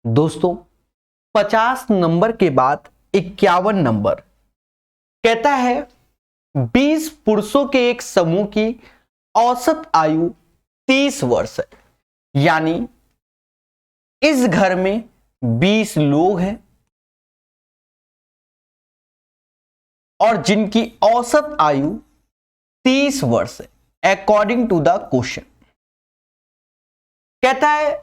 दोस्तों 50 नंबर के बाद 51 नंबर कहता है 20 पुरुषों के एक समूह की औसत आयु 30 वर्ष है। यानी इस घर में 20 लोग हैं और जिनकी औसत आयु 30 वर्ष है अकॉर्डिंग टू द क्वेश्चन। कहता है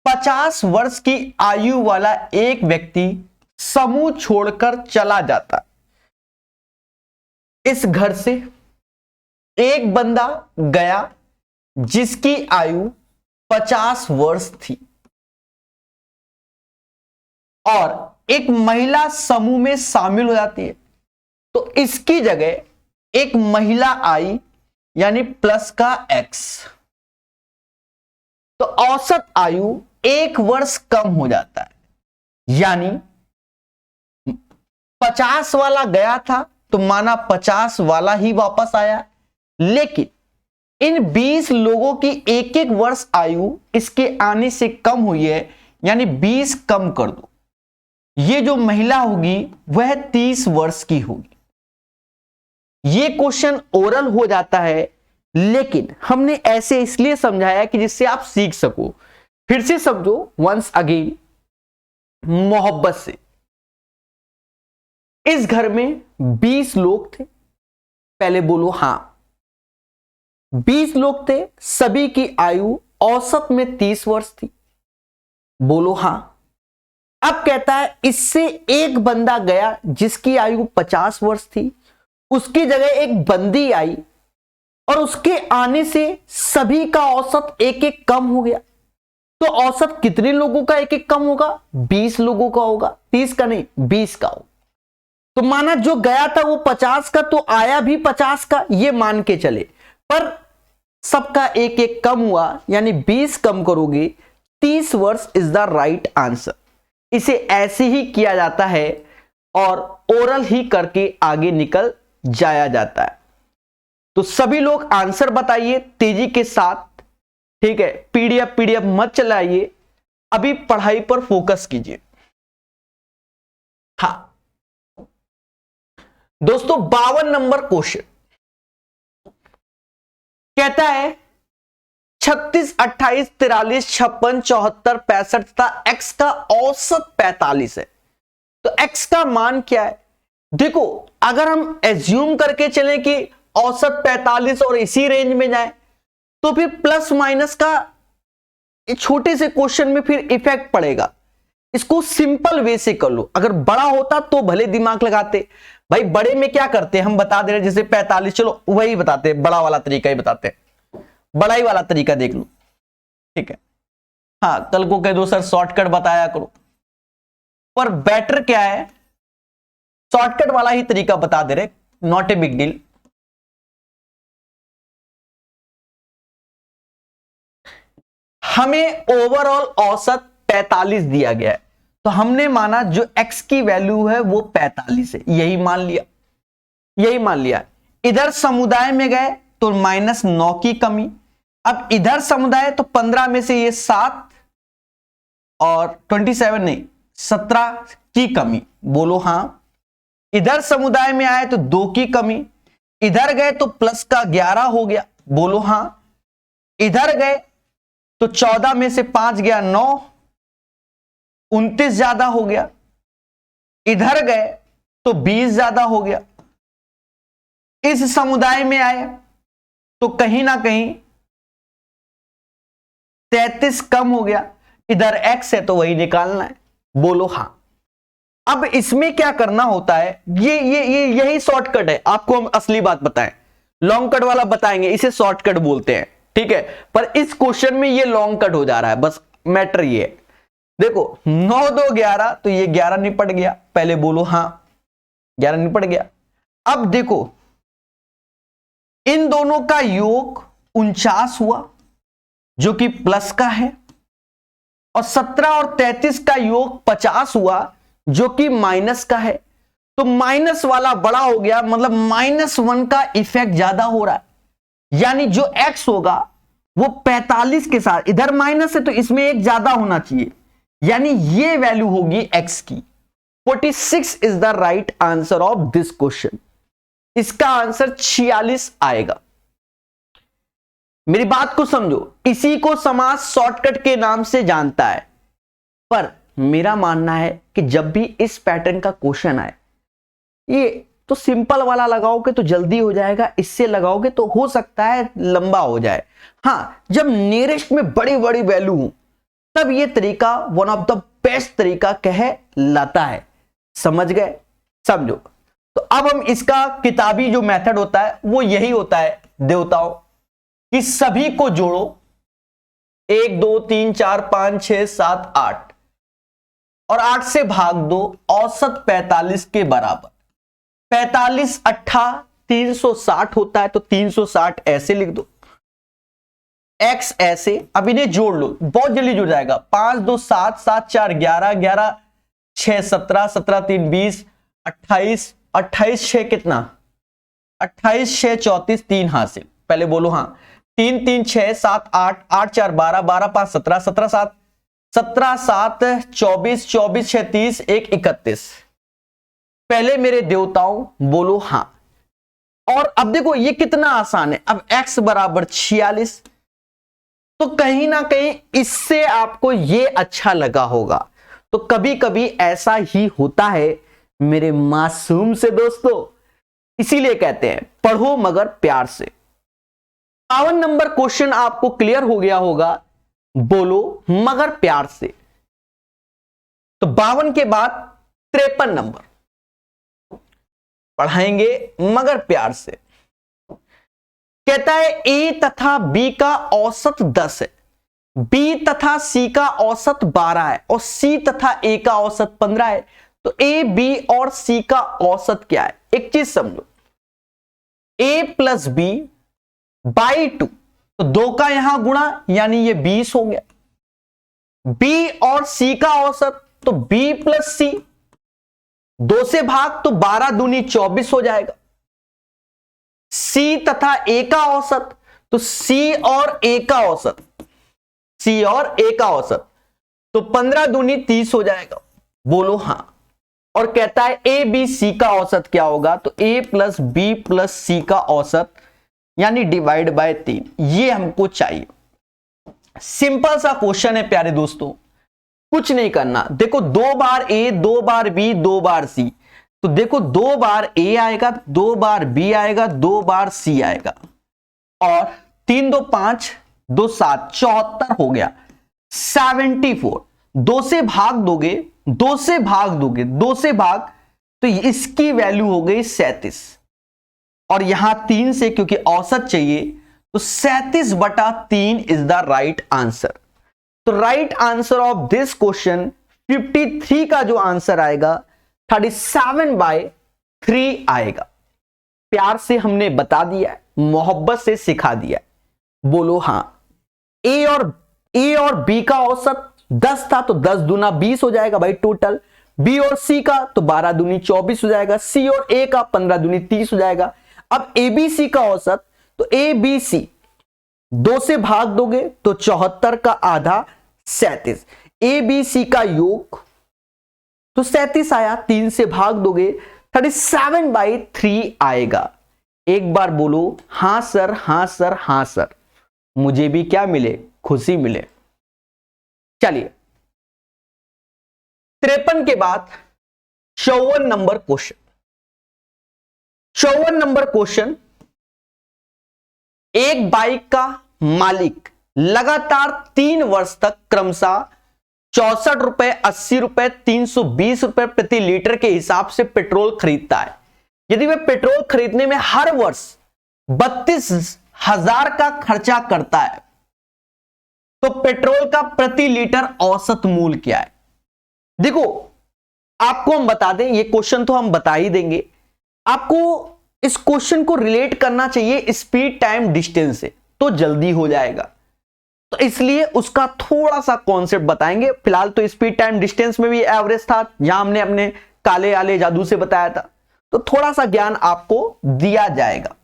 50 वर्ष की आयु वाला एक व्यक्ति समूह छोड़कर चला जाता है। इस घर से एक बंदा गया जिसकी आयु 50 वर्ष थी और एक महिला समूह में शामिल हो जाती है, तो इसकी जगह एक महिला आई यानी प्लस का x, तो औसत आयु 1 वर्ष कम हो जाता है। यानी 50 वाला गया था तो माना 50 वाला ही वापस आया, लेकिन इन 20 लोगों की एक एक वर्ष आयु इसके आने से कम हुई है, यानी 20 कम कर दो। ये जो महिला होगी वह 30 वर्ष की होगी। ये क्वेश्चन ओरल हो जाता है, लेकिन हमने ऐसे इसलिए समझाया कि जिससे आप सीख सको। फिर से समझो वंस अगेन मोहब्बत से। इस घर में 20 लोग थे, पहले बोलो हां। 20 लोग थे, सभी की आयु औसत में 30 वर्ष थी, बोलो हां। अब कहता है इससे एक बंदा गया जिसकी आयु 50 वर्ष थी, उसकी जगह एक बंदी आई और उसके आने से सभी का औसत एक एक कम हो गया। तो औसत कितने लोगों का एक एक कम होगा? 20 लोगों का होगा, 30 का नहीं 20 का होगा। तो माना जो गया था वो 50 का, तो आया भी 50 का, ये मान के चले, पर सबका एक एक कम हुआ, यानी 20 कम करोगे 30 वर्ष इज द राइट आंसर। इसे ऐसे ही किया जाता है और ओरल ही करके आगे निकल जाया जाता है। तो सभी लोग आंसर बताइए तेजी के साथ, ठीक है। पीडीएफ मत चलाइए, अभी पढ़ाई पर फोकस कीजिए। हाँ दोस्तों 52 नंबर क्वेश्चन कहता है 36, 28, 43, 56, 74, 65 तथा x का औसत 45 है। तो x का मान क्या है? देखो अगर हम एज्यूम करके चले कि औसत 45 और इसी रेंज में जाए, तो फिर प्लस माइनस का छोटे से क्वेश्चन में फिर इफेक्ट पड़ेगा। इसको सिंपल वे से कर लो। अगर बड़ा होता तो भले दिमाग लगाते, भाई बड़े में क्या करते हैं हम बता दे रहे, जैसे 45, चलो वही बताते हैं, बड़ा वाला तरीका ही बताते हैं, बड़ा ही वाला तरीका देख लो, ठीक है। हाँ कल को कह दो सर शॉर्टकट बताया करो, पर बेटर क्या है शॉर्टकट वाला ही तरीका बता दे रहे, नॉट ए बिग डील। हमें ओवरऑल औसत 45 दिया गया है, तो हमने माना जो x की वैल्यू है वो 45 है, यही मान लिया। इधर समुदाय में गए तो -9 की कमी। अब इधर समुदाय तो 15 में से ये 7 और 27 नहीं 17 की कमी, बोलो हां। इधर समुदाय में आए तो 2 की कमी, इधर गए तो प्लस का 11 हो गया, बोलो हां। इधर गए तो 14 में से 5 गया 9, 29 ज्यादा हो गया। इधर गए तो 20 ज्यादा हो गया। इस समुदाय में आए तो कहीं ना कहीं 33 कम हो गया। इधर x है तो वही निकालना है, बोलो हां। अब इसमें क्या करना होता है, यही शॉर्टकट है। आपको हम असली बात बताएं, लॉन्ग कट वाला बताएंगे, इसे शॉर्टकट बोलते हैं, ठीक है। पर इस क्वेश्चन में ये लॉन्ग कट हो जा रहा है, बस मैटर ये है। देखो 9 2 11, तो ये 11 निपट गया, पहले बोलो हां 11 निपट गया। अब देखो इन दोनों का योग 49 हुआ जो कि प्लस का है, और 17 और 33 का योग 50 हुआ जो कि माइनस का है। तो माइनस वाला बड़ा हो गया, मतलब -1 का इफेक्ट ज्यादा हो रहा है। यानी जो x होगा वो 45 के साथ, इधर माइनस है तो इसमें एक ज्यादा होना चाहिए, यानी ये वैल्यू होगी x की। 46 is the right answer of this question. इसका आंसर 46 आएगा। मेरी बात को समझो, इसी को समास शॉर्टकट के नाम से जानता है, पर मेरा मानना है कि जब भी इस पैटर्न का क्वेश्चन आए, ये तो सिंपल वाला लगाओगे तो जल्दी हो जाएगा, इससे लगाओगे तो हो सकता है लंबा हो जाए। हाँ, जब नियरेस्ट में बड़ी बड़ी वैल्यू हो तब ये तरीका वन ऑफ द बेस्ट तरीका कहलाता है। समझ गए? समझो। तो अब हम इसका किताबी जो मेथड होता है वो यही होता है देवताओं, कि सभी को जोड़ो, 1 2 3 4 5 6 7 8 और 8 से भाग दो, औसत 45 के बराबर। 45 अट्ठा 360 होता है, तो 360 ऐसे लिख दो, x ऐसे। अब इन्हें जोड़ लो, बहुत जल्दी जुड़ जाएगा। 5 2 7 7 4 11 11 6 17 17 3 20 28 28 6 कितना, 28 6 34 3 हासिल। पहले बोलो हाँ। 3 3 6 7 8 8 4 12 12 5 17 17 7 17 7 24 24 6 30 1 31। पहले मेरे देवताओं बोलो हाँ। और अब देखो ये कितना आसान है। अब x बराबर 46, तो कहीं ना कहीं इससे आपको ये अच्छा लगा होगा। तो कभी कभी ऐसा ही होता है मेरे मासूम से दोस्तों, इसीलिए कहते हैं पढ़ो मगर प्यार से। 52 नंबर क्वेश्चन आपको क्लियर हो गया होगा, बोलो मगर प्यार से। तो 52 के बाद 53 नंबर पढ़ाएंगे मगर प्यार से। कहता है ए तथा बी का औसत 10 है, बी तथा सी का औसत 12 है और सी तथा ए का औसत 15 है। तो ए बी और सी का औसत क्या है? एक चीज समझो, a प्लस बी बाई 2, तो 2 का यहां गुणा यानी ये 20 हो गया। b और c का औसत तो b प्लस सी, 2 से भाग तो 12 दूनी 24 हो जाएगा। c तथा a का औसत तो c और a का औसत, c और a का औसत तो 15 दूनी 30 हो जाएगा। बोलो हाँ। और कहता है ए बी सी का औसत क्या होगा? तो a प्लस बी प्लस सी का औसत यानी डिवाइड बाय 3, ये हमको चाहिए। सिंपल सा क्वेश्चन है प्यारे दोस्तों, कुछ नहीं करना। देखो 2 बार a 2 bar b 2 bar c, तो देखो 2 बार a आएगा, 2 बार b आएगा, 2 बार c आएगा और 3 2 5 2 7 74 हो गया। 74 2 से भाग दोगे, 2 से भाग दोगे, 2 से भाग तो इसकी वैल्यू हो गई 37 और यहां 3 से क्योंकि औसत चाहिए तो 37/3 इज द राइट आंसर। तो right answer of this question 53 का जो आंसर आएगा 37/3 आएगा। प्यार से हमने बता दिया, मोहब्बत से सिखा दिया। बोलो हाँ। ए और बी का औसत 10 था तो 10 दूना 20 हो जाएगा भाई टोटल। बी और सी का तो 12 दूनी 24 हो जाएगा। सी और ए का 15 दूनी 30 हो जाएगा। अब ए बी सी का औसत तो ए बी सी 2 से भाग दोगे तो 74 का आधा 37। ए बी सी का योग तो 37 आया, 3 से भाग दोगे 37/3 आएगा। एक बार बोलो हां सर, हां सर, हां सर, मुझे भी क्या मिले? खुशी मिले। चलिए 53 के बाद 54 नंबर क्वेश्चन। 54 नंबर क्वेश्चन, एक बाइक का मालिक लगातार 3 वर्ष तक क्रमशः 64 रुपए, 80 रुपए, 320 रुपए प्रति लीटर के हिसाब से पेट्रोल खरीदता है। यदि वह पेट्रोल खरीदने में हर वर्ष 32,000 का खर्चा करता है तो पेट्रोल का प्रति लीटर औसत मूल्य क्या है? देखो आपको हम बता दें, ये क्वेश्चन तो हम बता ही देंगे, आपको इस क्वेश्चन को रिलेट करना चाहिए स्पीड टाइम डिस्टेंस से, तो जल्दी हो जाएगा। तो इसलिए उसका थोड़ा सा कॉन्सेप्ट बताएंगे। फिलहाल तो स्पीड टाइम डिस्टेंस में भी एवरेज था, जहां हमने अपने काले आले जादू से बताया था, तो थोड़ा सा ज्ञान आपको दिया जाएगा।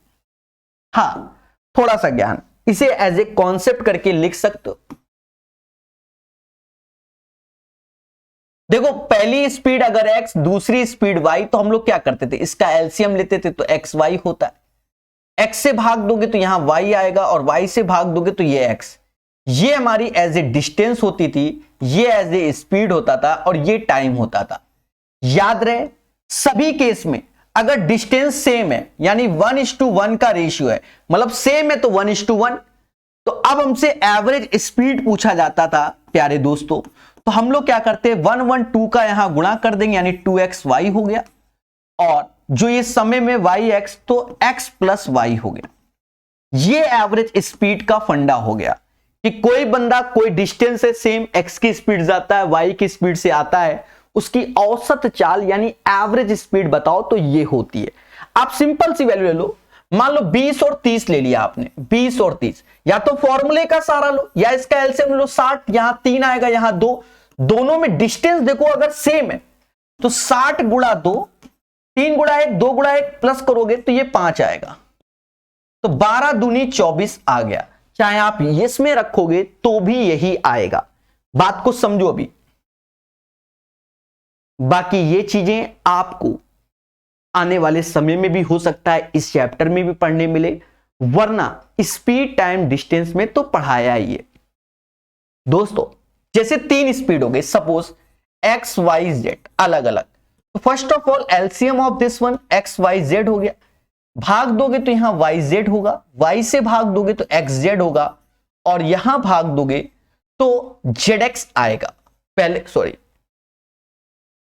हाँ, थोड़ा सा ज्ञान, इसे एज ए कॉन्सेप्ट करके लिख सकते हो। देखो पहली स्पीड अगर x, दूसरी स्पीड y, तो हम लोग क्या करते थे, इसका एलसीएम लेते थे तो xy होता है। x से भाग दोगे तो यहां y आएगा और y से भाग दोगे तो ये x। ये हमारी एज ए डिस्टेंस होती थी, ये एज ए स्पीड होता था और ये टाइम होता था। याद रहे सभी केस में अगर डिस्टेंस सेम है यानी 1:1 का रेशियो है, मतलब सेम है तो 1:1। तो अब हमसे एवरेज स्पीड पूछा जाता था प्यारे दोस्तों, तो हम लोग क्या करते हैं 112 का यहां गुणा कर देंगे यानी 2xy हो गया, और जो ये समय में yx तो x प्लस y हो गया। ये एवरेज स्पीड का फंडा हो गया कि कोई बंदा कोई डिस्टेंस है सेम, x की स्पीड जाता है y की स्पीड से आता है, उसकी औसत चाल यानी एवरेज स्पीड बताओ तो ये होती है। आप सिंपल सी वैल्यू ले लो, मान लो 20 और 30 ले लिया आपने, 20 और 30, या तो फॉर्मूले का सारा लो या इसका एलसीएम लो 60, यहां 3 आएगा यहां 2, दोनों में डिस्टेंस देखो अगर सेम है तो 60 गुणा 2, 3 गुणा 1, 2 गुणा 1 प्लस करोगे तो ये 5 आएगा, तो 12 दूनी 24 आ गया। चाहे आप इसमें रखोगे तो भी यही आएगा, बात को समझो अभी। बाकी ये चीजें आपको आने वाले समय में भी हो सकता है इस चैप्टर में भी पढ़ने मिले, वरना स्पीड टाइम डिस्टेंस में तो पढ़ाया ही है। दोस्तों जैसे 3 स्पीड हो गई, सपोज एक्स वाई जेड अलग अलग, तो first of all LCM of this one X Y Z हो गया, भाग दोगे तो यहां वाई जेड होगा, वाई से भाग दोगे तो एक्स जेड होगा, और यहां भाग दोगे तो जेड एक्स आएगा, पहले सॉरी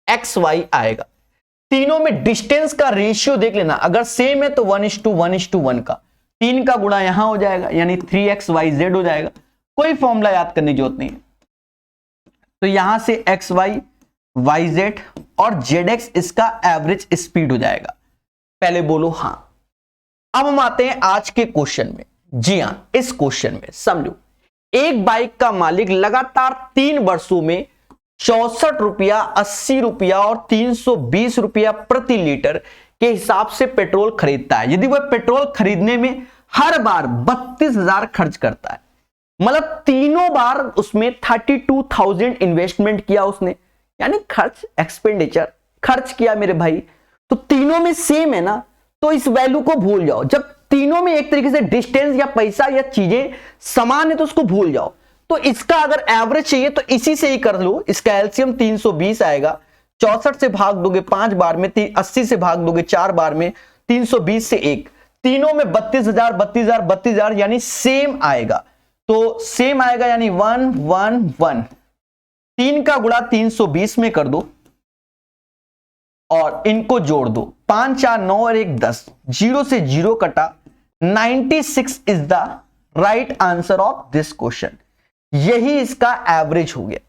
एक्स वाई आएगा। तीनों में डिस्टेंस का रेशियो देख लेना, अगर सेम है तो 1:1:1 का, 3 का गुणा यहां हो जाएगा यानी 3xyz हो जाएगा, कोई फॉर्मूला याद करने की जरूरत नहीं है। तो यहां से xy yz और zx इसका एवरेज स्पीड हो जाएगा। पहले बोलो हां। अब हम आते हैं आज के क्वेश्चन में। जी हां, इस क्वेश्चन में समझो, एक बाइक का मालिक लगातार 3 वर्षों में 64 रुपया, 80 रुपया और 320 रुपया प्रति लीटर के हिसाब से पेट्रोल खरीदता है। यदि वह पेट्रोल खरीदने में हर बार 32,000 खर्च करता है, मतलब तीनों बार उसमें 32,000 इन्वेस्टमेंट किया उसने, यानी खर्च एक्सपेंडिचर खर्च किया मेरे भाई, तो तीनों में सेम है ना, तो इस वैल्यू को भूल जाओ। जब तीनों में एक तरीके से डिस्टेंस या पैसा या चीजें समान है तो उसको भूल जाओ। तो इसका अगर एवरेज चाहिए तो इसी से ही कर लो, इसका एलसीएम 320 आएगा, 64 से भाग दोगे 5 बार में, 80 से भाग दोगे 4 बार में, 320 से 1, तीनों में 32,000 32,000 32,000 यानी सेम आएगा, तो सेम आएगा यानी 111, 3 का गुणा 320 में कर दो और इनको जोड़ दो, 5 4 9 और 1 10, 0 से 0 कटा, 96 is the right answer of this question. यही इसका एवरेज हो गया,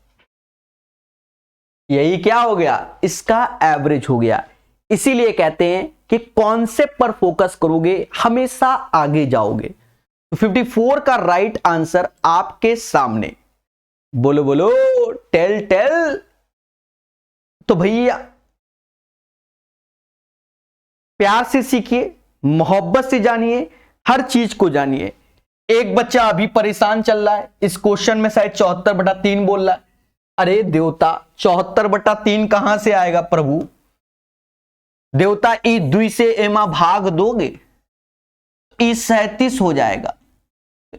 यही क्या हो गया, इसका एवरेज हो गया। इसीलिए कहते हैं कि कॉन्सेप्ट पर फोकस करोगे हमेशा आगे जाओगे। तो 54 का राइट आंसर आपके सामने, बोलो बोलो टेल टेल। तो भैया प्यार से सीखिए, मोहब्बत से जानिए, हर चीज को जानिए। एक बच्चा अभी परेशान चल रहा है, इस क्वेश्चन में शायद 74/3 बोल रहा है। अरे देवता 74/3 कहां से आएगा प्रभु? देवता ई 2 से एमा भाग दोगे ई 37 हो जाएगा,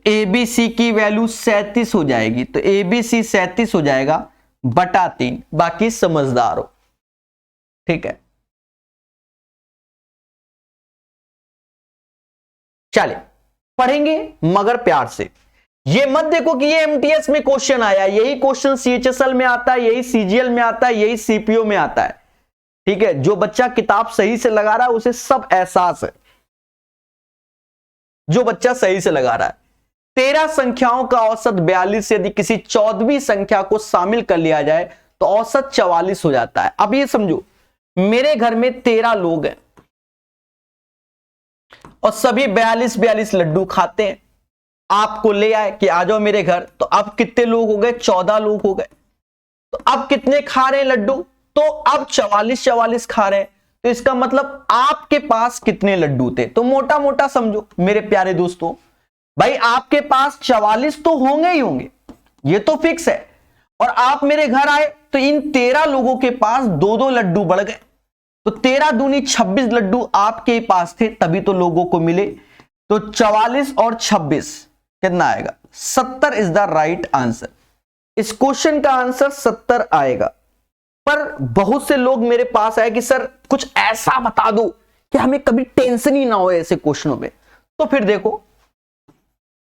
एबीसी की वैल्यू 37 हो जाएगी, तो एबीसी 37 हो जाएगा बटा 3। बाकी समझदार हो, ठीक है। चले पढ़ेंगे मगर प्यार से। ये मत देखो कि ये एमटीएस में क्वेश्चन आया, यही क्वेश्चन सीएचएसएल में आता है, यही सीजीएल में आता है, यही सीपीओ में आता है, ठीक है। जो बच्चा किताब सही से लगा रहा है उसे सब एहसास है, जो बच्चा सही से लगा रहा है। 13 संख्याओं का औसत 42, यदि किसी 14वीं संख्या को शामिल कर लिया जाए तो औसत 44 हो जाता है। अब ये समझो, मेरे घर में 13 लोग हैं और सभी 42 लड्डू खाते हैं। आपको ले आए कि आ जाओ मेरे घर, तो अब कितने लोग हो गए? 14 लोग हो गए। तो अब कितने खा रहे हैं लड्डू? तो अब 44 खा रहे हैं। तो इसका मतलब आपके पास कितने लड्डू थे? तो मोटा मोटा समझो मेरे प्यारे दोस्तों, भाई आपके पास 44 तो होंगे ही होंगे, ये तो फिक्स है। और आप मेरे घर आए तो इन 13 लोगों के पास 2-2 लड्डू बढ़ गए, तो 13 दूनी 26 लड्डू आपके पास थे, तभी तो लोगों को मिले। तो 44 और 26 कितना आएगा? 70 इज द राइट आंसर। इस क्वेश्चन का आंसर 70 आएगा। पर बहुत से लोग मेरे पास आए कि सर कुछ ऐसा बता दो कि हमें कभी टेंशन ही ना हो ऐसे क्वेश्चनों में। तो फिर देखो,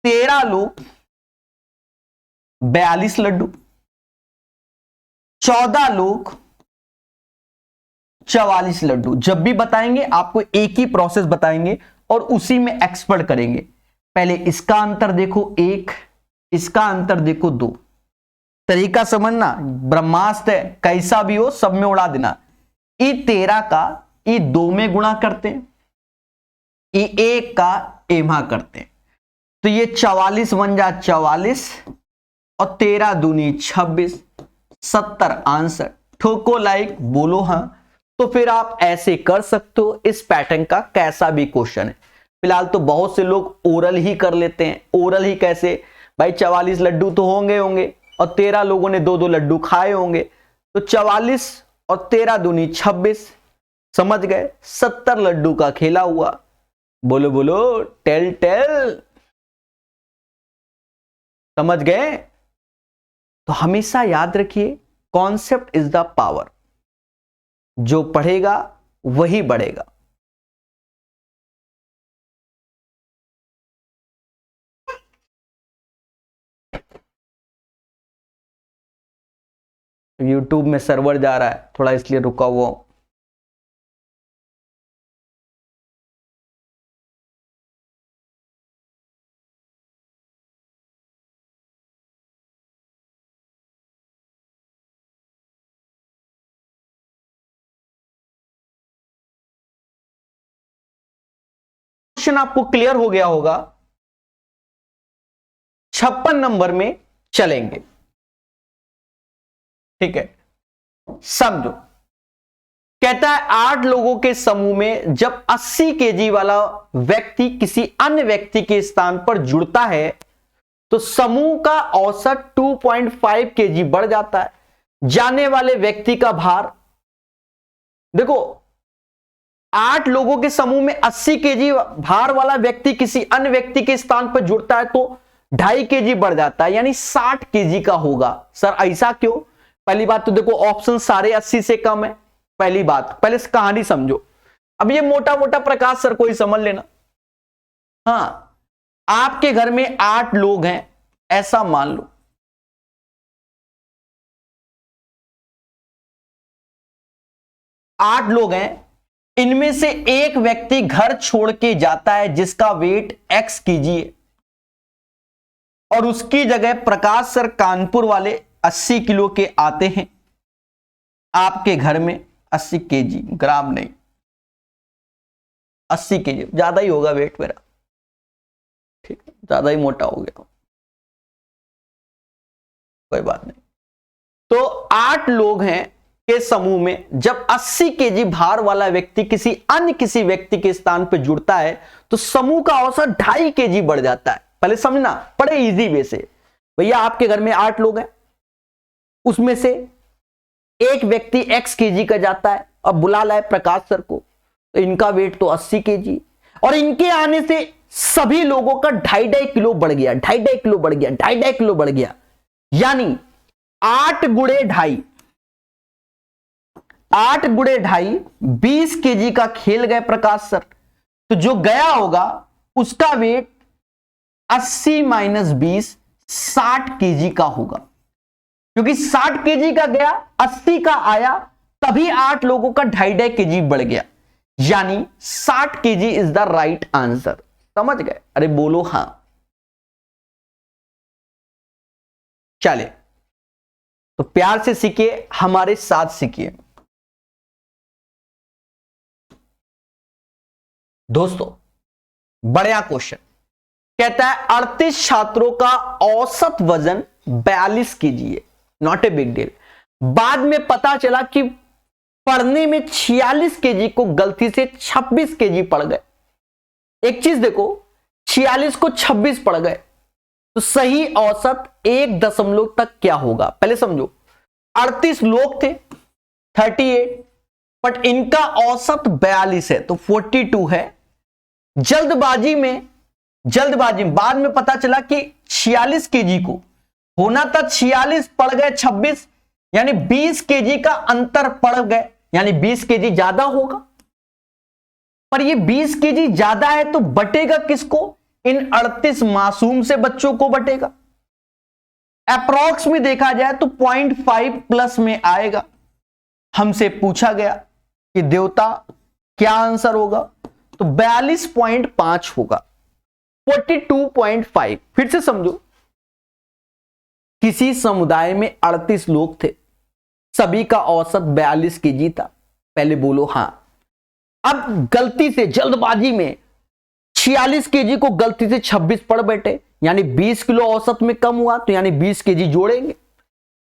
13 लोग 42 लड्डू, 14 लोग 44 लड्डू। जब भी बताएंगे आपको एक ही प्रोसेस बताएंगे और उसी में एक्सपर्ट करेंगे। पहले इसका अंतर देखो 1, इसका अंतर देखो 2। तरीका समझना, ब्रह्मास्त्र है, कैसा भी हो सब में उड़ा देना। ई 13 का ई 2 में गुणा करते हैं, ई 1 का एमा करते हैं, तो ये 44 बन जा 44 और 13 दूनी 26, 70 आंसर। ठोको लाइक, बोलो हां। तो फिर आप ऐसे कर सकते हो। इस पैटर्न का कैसा भी क्वेश्चन है। फिलहाल तो बहुत से लोग ओरल ही कर लेते हैं। ओरल ही कैसे भाई? 44 लड्डू तो होंगे और 13 लोगों ने 2-2 लड्डू खाए होंगे, तो 44 और 13 दूनी 26, समझ गए? 70 लड्डू का खेला हुआ। बोलो बोलो, टेल टेल, समझ गए? तो हमेशा याद रखिए, कॉन्सेप्ट इज द पावर। जो पढ़ेगा वही बढ़ेगा। YouTube में सर्वर जा रहा है थोड़ा, इसलिए रुका हुआ हूं। क्वेश्चन आपको क्लियर हो गया होगा। 56 नंबर में चलेंगे, ठीक है? समझो, कहता है 8 लोगों के समूह में जब 80 केजी वाला व्यक्ति किसी अन्य व्यक्ति के स्थान पर जुड़ता है तो समूह का औसत 2.5 केजी बढ़ जाता है। जाने वाले व्यक्ति का भार, देखो 8 लोगों के समूह में 80 केजी भार वाला व्यक्ति किसी अन्य व्यक्ति के स्थान पर जुड़ता है तो 2.5 केजी बढ़ जाता है, यानी 60 केजी का होगा। सर ऐसा क्यों? पहली बात तो देखो, ऑप्शन सारे 80 से कम है। पहली बात, पहले कहानी समझो। अब ये मोटा मोटा प्रकाश सर कोई समझ लेना। हाँ, आपके घर में 8 लोग हैं ऐसा मान लो, आठ लोग हैं, इनमें से एक व्यक्ति घर छोड़ के जाता है जिसका वेट x केजी है, और उसकी जगह प्रकाश सर कानपुर वाले 80 किलो के आते हैं आपके घर में। 80 केजी, ग्राम नहीं, 80 केजी, ज्यादा ही होगा वेट मेरा, ठीक है, ज्यादा ही मोटा हो गया, कोई बात नहीं। तो 8 लोग हैं के समूह में जब 80 केजी भार वाला व्यक्ति किसी व्यक्ति के स्थान पर जुड़ता है तो समूह का औसत 2.5 केजी बढ़ जाता है। पहले समझना, बड़े इजी वे से। भैया आपके घर में 8 लोग हैं, उसमें से एक व्यक्ति x केजी का जाता है, अब बुला लाए प्रकाश सर को, तो इनका वेट तो 80 केजी, और इनके आने से सभी लोगों का 2.5 किलो बढ़ गया, 2.5 किलो बढ़ गया, 2.5 किलो बढ़ गया, यानी 8 गुणे 2.5, 8 गुणे 2.5 20 केजी का खेल गए प्रकाश सर। तो जो गया होगा उसका वेट 80 माइनस 20 60 केजी का होगा, क्योंकि 60 केजी का गया 80 का आया, तभी 8 लोगों का 2.5 केजी बढ़ गया, यानी 60 KG is the right answer. समझ गए? अरे बोलो हां। चले, तो प्यार से सीखिए, हमारे साथ सीखिए। दोस्तों बढ़िया क्वेश्चन, कहता है 38 छात्रों का औसत वजन 42 केजी है, नॉट ए बिग डील। बाद में पता चला कि पढ़ने में 46 केजी को गलती से 26 केजी पड़ गए। एक चीज देखो, 46 को 26 पड़ गए, तो सही औसत 1 दशमलव तक क्या होगा, पहले समझो। 38 लोग थे, 38, बट इनका औसत 42 है, तो 42 है। जल्दबाजी में बाद में पता चला कि 46 केजी को होना था 46, पड़ गए 26, यानी 20 केजी का अंतर पड़ गए, यानी 20 केजी ज्यादा होगा। पर ये 20 केजी ज्यादा है तो बटेगा किसको, इन 38 मासूम से बच्चों को बटेगा। अप्रॉक्स में देखा जाए तो 0.5 प्लस में आएगा। हमसे पूछा गया कि देवता क्या आंसर होगा, तो 42.5 होगा, 42.5। फिर से समझो, किसी समुदाय में 38 लोग थे, सभी का औसत 42 केजी था, पहले बोलो हां। अब गलती से जल्दबाजी में 46 केजी को गलती से 26 पड़ बैठे, यानी 20 किलो औसत में कम हुआ, तो यानी 20 केजी जोड़ेंगे,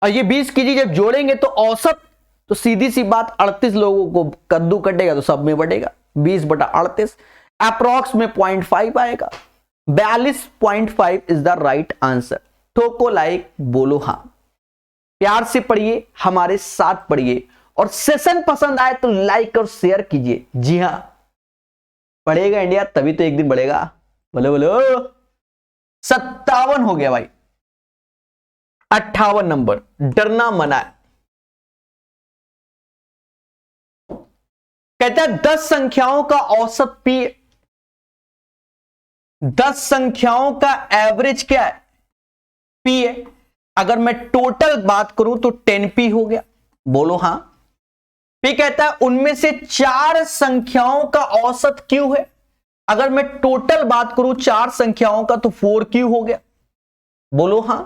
और ये 20 केजी जब जोड़ेंगे तो औसत, तो सीधी सी बात 38 लोगों को कद्दू कटेगा तो सब में बटेगा, 20/38, अप्रॉक्स में 0.5 आएगा। 42.5 इज द राइट आंसर। ठोको लाइक, बोलो हां। प्यार से पढ़िए, हमारे साथ पढ़िए, और सेशन पसंद आए तो लाइक और शेयर कीजिए। जी हां, पढ़ेगा इंडिया तभी तो एक दिन बढ़ेगा। बोलो बोलो। 57 हो गया भाई। 58 नंबर, डरना मना है। कहता है 10 संख्याओं का औसत पी, 10 संख्याओं का एवरेज क्या है, पी है। अगर मैं टोटल बात करूं तो 10p हो गया, बोलो हां। पी कहता है उनमें से 4 संख्याओं का औसत क्यू है। अगर मैं टोटल बात करूं 4 संख्याओं का तो 4q हो गया, बोलो हां।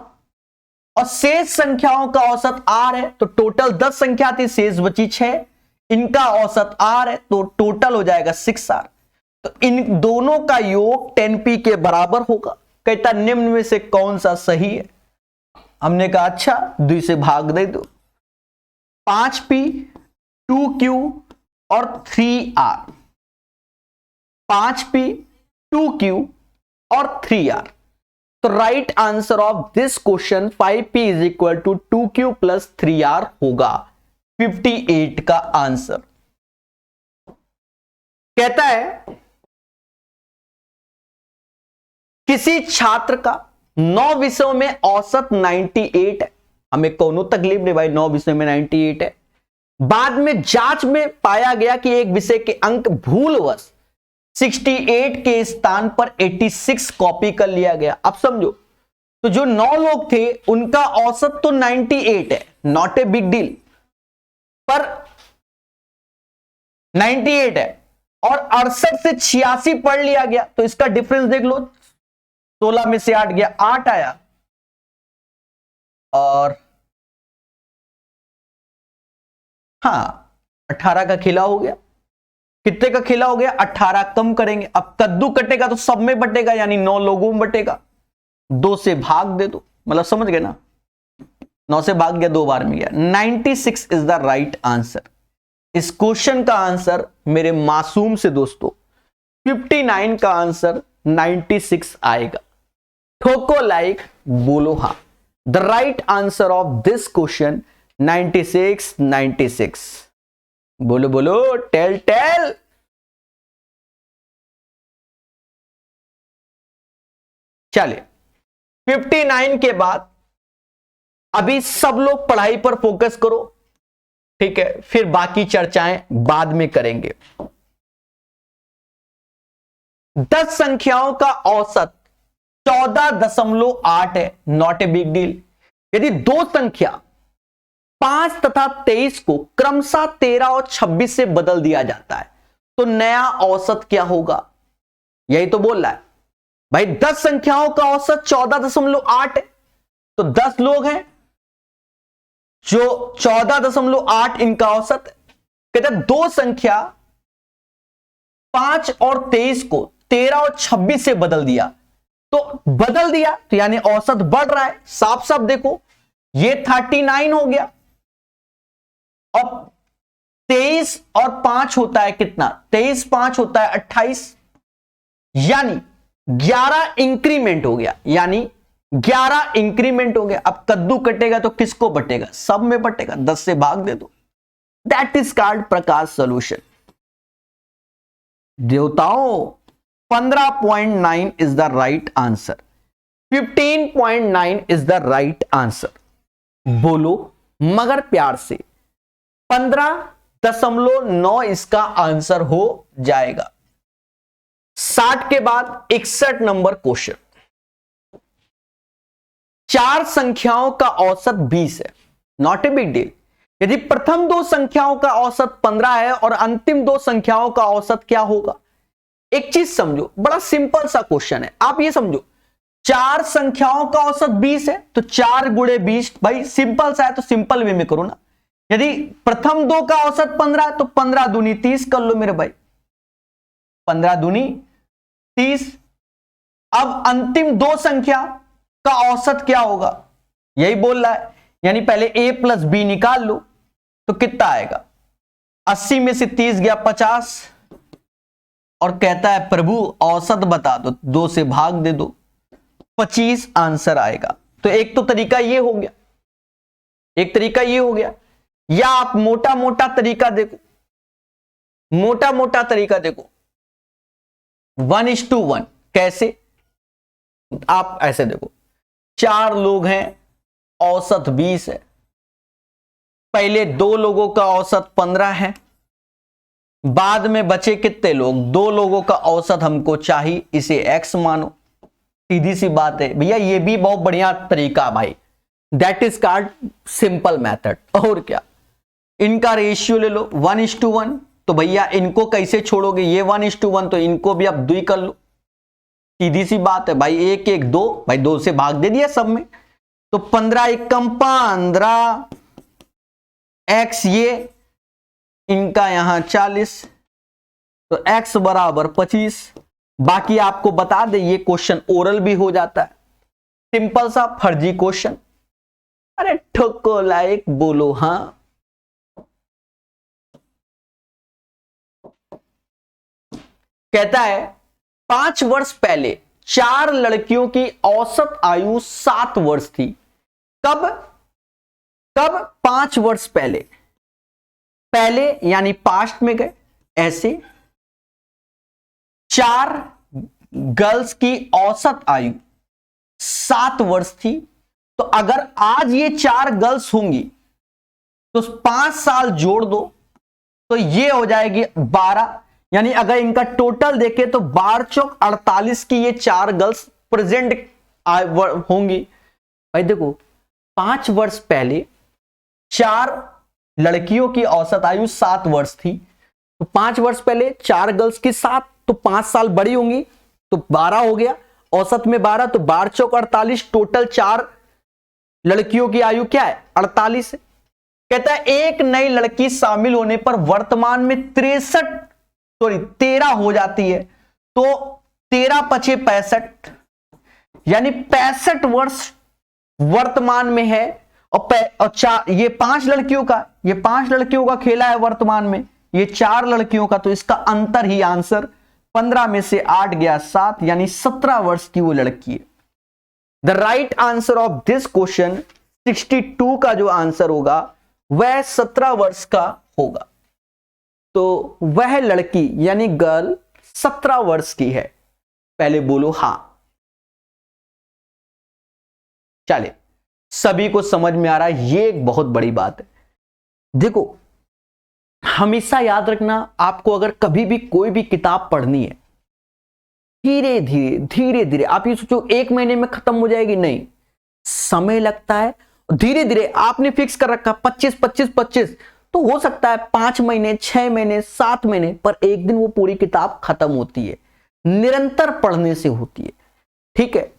और शेष संख्याओं का औसत r है, तो टोटल 10 संख्या थी, शेष बची 6, इनका औसत r है, तो टोटल हो जाएगा 6r। तो इन दोनों का योग 10p के बराबर होगा। कहता निम्न में से कौन सा सही है। हमने कहा अच्छा 2 से भाग दे दो, 5p, 2q और 3r, 5p, 2q और 3r। तो right answer of this question 5p is equal to 2q plus 3r होगा, 58 का आंसर। कहता है किसी छात्र का 9 विषयों में औसत 98 है। हमें कोनो तकलीफ नहीं भाई, 9 विषयों में 98 है। बाद में जांच में पाया गया कि एक विषय के अंक भूलवश 68 के स्थान पर 86 कॉपी कर लिया गया। अब समझो, तो जो 9 लोग थे उनका औसत तो 98 है, नॉट ए बिग डील, पर 98 है और 68 से 86 पढ़ लिया गया, तो इसका डिफरेंस देख लो, 16 में से 8 गया, 8 आया, और हाँ 18 का खिला हो गया। कितने का खिला हो गया, 18। कम करेंगे, अब कद्दू कटेगा तो सब में बटेगा, यानी 9 लोगों में बटेगा। 2 से भाग दे दो, मतलब समझ गए ना, 9 से भाग गया, 2 बार में गया। 96 इज द राइट आंसर। इस क्वेश्चन का आंसर मेरे मासूम से दोस्तों 59 का आंसर 96 आएगा। ठोको लाइक, बोलो हां। The right answer of this question 96। बोलो बोलो, टेल टेल। चलिए 59 के बाद अभी सब लोग पढ़ाई पर फोकस करो, ठीक है, फिर बाकी चर्चाएं बाद में करेंगे। 10 संख्याओं का औसत 14.8 है, नॉट ए बिग डील। यदि 2 संख्या 5 तथा 23 को क्रमशः 13 और 26 से बदल दिया जाता है तो नया औसत क्या होगा, यही तो बोल रहा है भाई। 10 संख्याओं का औसत 14.8 है, तो 10 लोग हैं जो 14.8 इनका औसत है। कहते 2 संख्या 5 और 23 को 13 और 26 से बदल दिया, तो बदल दिया तो यानी औसत बढ़ रहा है। साफ साफ देखो, ये 39 हो गया, और 23 और 5 होता है कितना, 23 5 होता है 28, यानी 11 इंक्रीमेंट हो गया, यानी 11 इंक्रीमेंट हो गया। अब कद्दू कटेगा तो किसको बटेगा? सब में बटेगा, 10 से भाग दे दो। That is called Prakash solution. देवताओं 15.9 is the right answer, 15.9 is the right answer. बोलो मगर प्यार से, 15.9 इसका आंसर हो जाएगा। 60 के बाद 61 नंबर क्वेश्चन। 4 संख्याओं का औसत 20 है, नॉट ए बिग डील। यदि प्रथम 2 संख्याओं का औसत 15 है और अंतिम 2 संख्याओं का औसत क्या होगा? एक चीज समझो, बड़ा सिंपल सा क्वेश्चन है। आप ये समझो, 4 संख्याओं का औसत 20 है तो 4 गुणे 20, भाई सिंपल सा है तो सिंपल वे में करो ना। यदि प्रथम 2 का औसत 15 है तो 15 दूनी 30 कर लो मेरे भाई, 15 दूनी 30। अब अंतिम 2 संख्या का औसत क्या होगा, यही बोल रहा है। यानी पहले a प्लस बी निकाल लो तो कितना आएगा? 80 में से 30 गया 50, और कहता है प्रभु औसत बता दो, 2 से भाग दे दो, 25 आंसर आएगा। तो एक तो तरीका ये हो गया, एक तरीका ये हो गया। या आप मोटा मोटा तरीका देखो, मोटा मोटा तरीका देखो, 1:1। कैसे? आप ऐसे देखो, 4 लोग हैं, औसत 20 है। पहले 2 लोगों का औसत 15 है, बाद में बचे कितने लोग? 2 लोगों का औसत हमको चाहिए, इसे x मानो। सीधी सी बात है भैया, ये भी बहुत बढ़िया तरीका भाई। That is called simple method. और क्या, इनका रेशियो ले लो 1:1। तो भैया इनको कैसे छोड़ोगे? ये 1:1 तो इनको भी अब 2 कर लो। सीधी सी बात है भाई, 1 1 2, भाई 2 से भाग दे दिया सब में। तो 15 एकम 15 x, ये इनका यहां 40, तो x बराबर 25। बाकी आपको बता दे, ये क्वेश्चन ओरल भी हो जाता है, सिंपल सा फर्जी क्वेश्चन। अरे ठोको लाइक बोलो हां। कहता है 5 वर्ष पहले 4 लड़कियों की औसत आयु 7 वर्ष थी। कब? कब? 5 वर्ष पहले। पहले यानी पास्ट में गए, ऐसे 4 गर्ल्स की औसत आयु 7 वर्ष थी। तो अगर आज ये 4 गर्ल्स होंगी तो 5 साल जोड़ दो तो ये हो जाएगी 12। यानी अगर इनका टोटल देखे तो 12 चौक 48 की ये 4 गर्ल्स प्रेजेंट होंगी। भाई देखो, 5 वर्ष पहले 4 लड़कियों की औसत आयु 7 वर्ष थी, तो 5 वर्ष पहले 4 गर्ल्स की 7, तो 5 साल बड़ी होंगी तो 12 हो गया, औसत में 12, तो 12 चौक 48, टोटल 4 लड़कियों की आयु क्या है? 48 है। कहता है एक नई लड़की शामिल होने पर वर्तमान में 13 हो जाती है, तो 13 पचे 65, यानी 65 वर्ष वर्तमान में है। और ये 5 लड़कियों का खेला है वर्तमान में, ये 4 लड़कियों का, तो इसका अंतर ही आंसर 15 में से 8 गया 7, यानी 17 वर्ष की वो लड़की है। The right answer of this question 62 का जो आंसर होगा वह 17 वर्ष का होगा। तो वह लड़की यानी गर्ल 17 वर्ष की है। पहले बोलो हां। चले, सभी को समझ में आ रहा है, ये एक बहुत बड़ी बात है। देखो, हमेशा याद रखना, आपको अगर कभी भी कोई भी किताब पढ़नी है, धीरे धीरे आप ये सोचो 1 महीने में खत्म हो जाएगी, नहीं, समय लगता है। धीरे धीरे आपने फिक्स कर रखा 25, तो हो सकता है 5 महीने, 6 महीने, 7 महीने, पर एक दिन वो पूरी किताब खत्म होती है। निरंतर पढ़ने से होती है, ठीक है।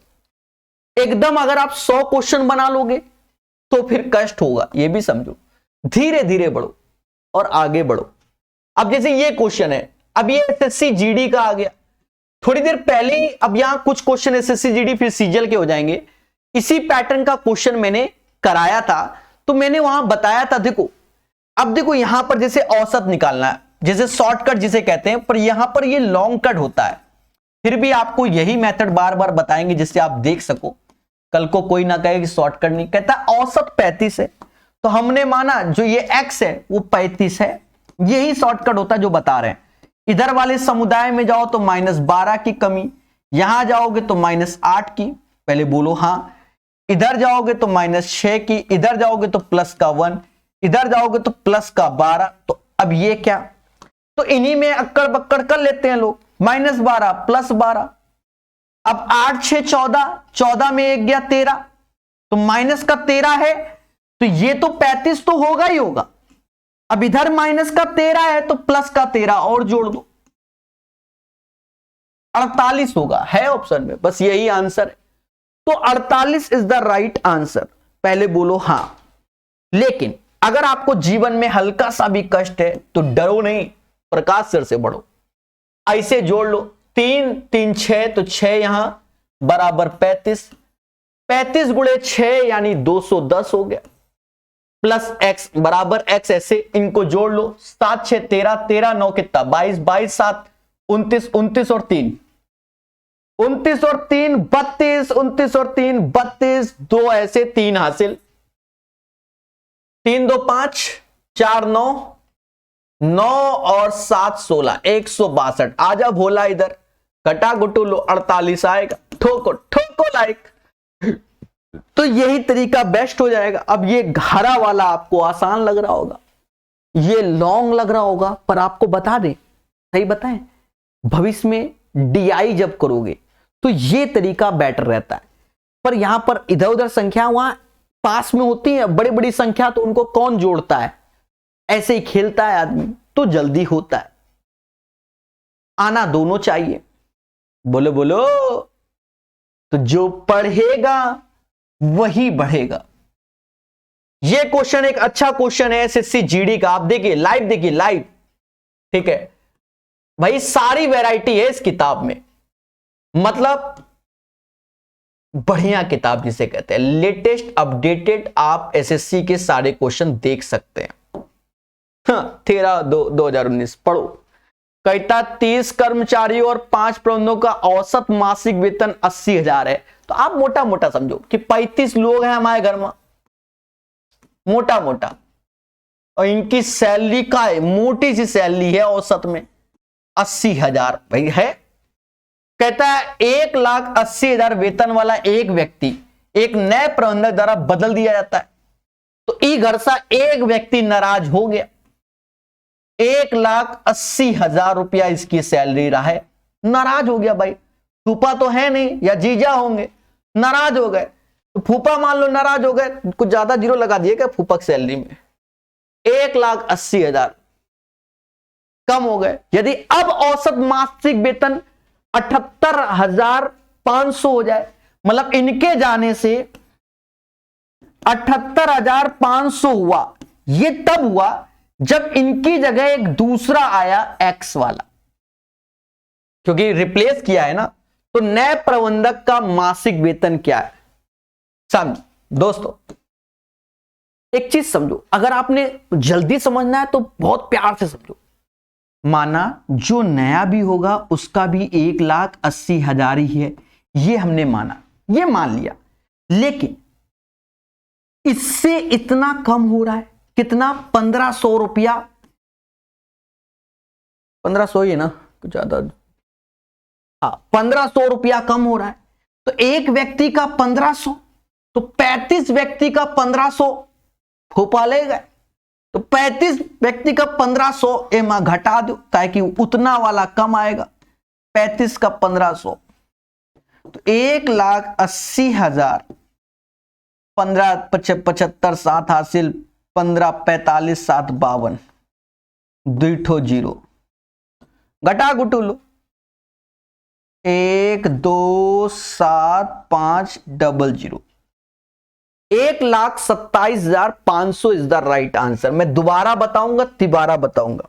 एकदम अगर आप 100 क्वेश्चन बना लोगे तो फिर कष्ट होगा, ये भी समझो। धीरे धीरे बढ़ो और आगे बढ़ो। अब जैसे ये क्वेश्चन है, अब ये एसएससी जीडी का आ गया, थोड़ी देर पहले ही। अब यहां कुछ क्वेश्चन एसएससी जीडी फिर सीजीएल के हो जाएंगे। इसी पैटर्न का क्वेश्चन मैंने कराया था, तो मैंने वहां बताया था, देखो अब देखो यहां पर जैसे औसत निकालना है, जैसे शॉर्टकट जिसे कहते हैं, पर यहां पर ये लॉन्ग कट होता है। फिर भी आपको यही मेथड बार बार बताएंगे जिससे आप देख सको कल को कोई ना कहे कि शॉर्टकट नहीं, कहता है औसत 35 है, तो हमने माना जो ये x है वो 35 है, यही शॉर्टकट होता है जो बता रहे हैं। इधर वाले समुदाय में जाओ तो -12 की कमी, यहां जाओगे तो -8 की, पहले बोलो हां। इधर जाओगे तो -6 की, इधर जाओगे तो +1, इधर जाओगे तो +12। तो अब ये क्या, तो इन्हीं में अक्कड़ बक्कड़ कर लेते हैं लोग, -12 +12। अब 8 6 14, 14 में 1 गया 13, तो माइनस का 13 है, तो ये तो 35 तो होगा ही होगा। अब इधर माइनस का 13 है तो प्लस का 13 और जोड़ दो, 48 होगा, है ऑप्शन में, बस यही आंसर है। तो 48 इज द राइट आंसर, पहले बोलो हां। लेकिन अगर आपको जीवन में हल्का सा भी कष्ट है तो डरो नहीं, प्रकाश सर से बढ़ो। ऐसे जोड़ लो, 3 3 6, तो 6 यहां बराबर 35, 35 गुणे 6 यानी 210 हो गया, प्लस x बराबर x, ऐसे इनको जोड़ लो, 7 6 13, 13 9 कितना 22, 22 7 29, 29 और 3 29 और 3 32, 29 और 3 32, 2 ऐसे 3 हासिल, 3 2 5 4 9, 9 और 7 16, 162। आजा भोला इधर, घटा घुटू लो, 48 आएगा, ठोको ठोको लाइक। तो यही तरीका बेस्ट हो जाएगा। अब ये हरा वाला आपको आसान लग रहा होगा, ये लॉन्ग लग रहा होगा, पर आपको बता दें, सही बताएं, भविष्य में डीआई जब करोगे तो ये तरीका बेटर रहता है। पर यहां पर इधर उधर संख्या वहां पास में होती है, बड़ी बड़ी संख्या, तो उनको कौन जोड़ता है, ऐसे ही खेलता है आदमी, तो जल्दी होता है। आना दोनों चाहिए, बोलो बोलो। तो जो पढ़ेगा वही बढ़ेगा। यह क्वेश्चन एक अच्छा क्वेश्चन है एसएससी जीडी का, आप देखिए लाइव, देखिए लाइव, ठीक है भाई, सारी वैरायटी है इस किताब में, मतलब बढ़िया किताब जिसे कहते हैं, लेटेस्ट अपडेटेड, आप एसएससी के सारे क्वेश्चन देख सकते हैं। 13/2/2019 पढ़ो। कहता 30 कर्मचारियों और 5 प्रबंधकों का औसत मासिक वेतन 80,000 है। तो आप मोटा मोटा समझो कि 35 लोग हैं हमारे घर में, मोटा मोटा, और इनकी सैलरी का है, मोटी सी सैलरी है औसत में 80,000 भाई है। कहता है 1,80,000 वेतन वाला एक व्यक्ति एक नए प्रबंधक द्वारा बदल दिया जाता है, तो ई घर सा एक व्यक्ति नाराज हो गया, 1,80,000 रुपया इसकी सैलरी रहा है, नाराज हो गया भाई, फूफा तो है नहीं या जीजा होंगे, नाराज हो गए। तो फूफा मान लो नाराज हो गए, कुछ ज्यादा जीरो लगा दिए क्या फूफा की सैलरी में, 1,80,000 कम हो गए। यदि अब औसत मासिक वेतन 78,500 हो जाए, मतलब इनके जाने से 78,500 हुआ, ये तब हुआ जब इनकी जगह एक दूसरा आया एक्स वाला, क्योंकि रिप्लेस किया है ना। तो नए प्रबंधक का मासिक वेतन क्या है, समझ दोस्तों, एक चीज समझो, अगर आपने जल्दी समझना है तो बहुत प्यार से समझो। माना जो नया भी होगा उसका भी 1,80,000 ही है, ये हमने माना, ये मान लिया, लेकिन इससे इतना कम हो रहा है, कितना, 1,500 रुपया, 1,500 ही ना, कुछ ज्यादा, हाँ 1,500 रुपया कम हो रहा है। तो एक व्यक्ति का 1,500, तो 35 व्यक्ति का 1,500 फूफा ले गए, तो 35 व्यक्ति का 1,500 एमा घटा दो, ताकि उतना वाला कम आएगा, 35 का 1,500, तो 1,80,000, 15 75 7 हासिल, 15 45 7 52, 2 जीरो, घटा घुटू लो, 1 2 7 5 00, 1,27,500 इज द राइट आंसर। मैं दोबारा बताऊंगा, तिबारा बताऊंगा,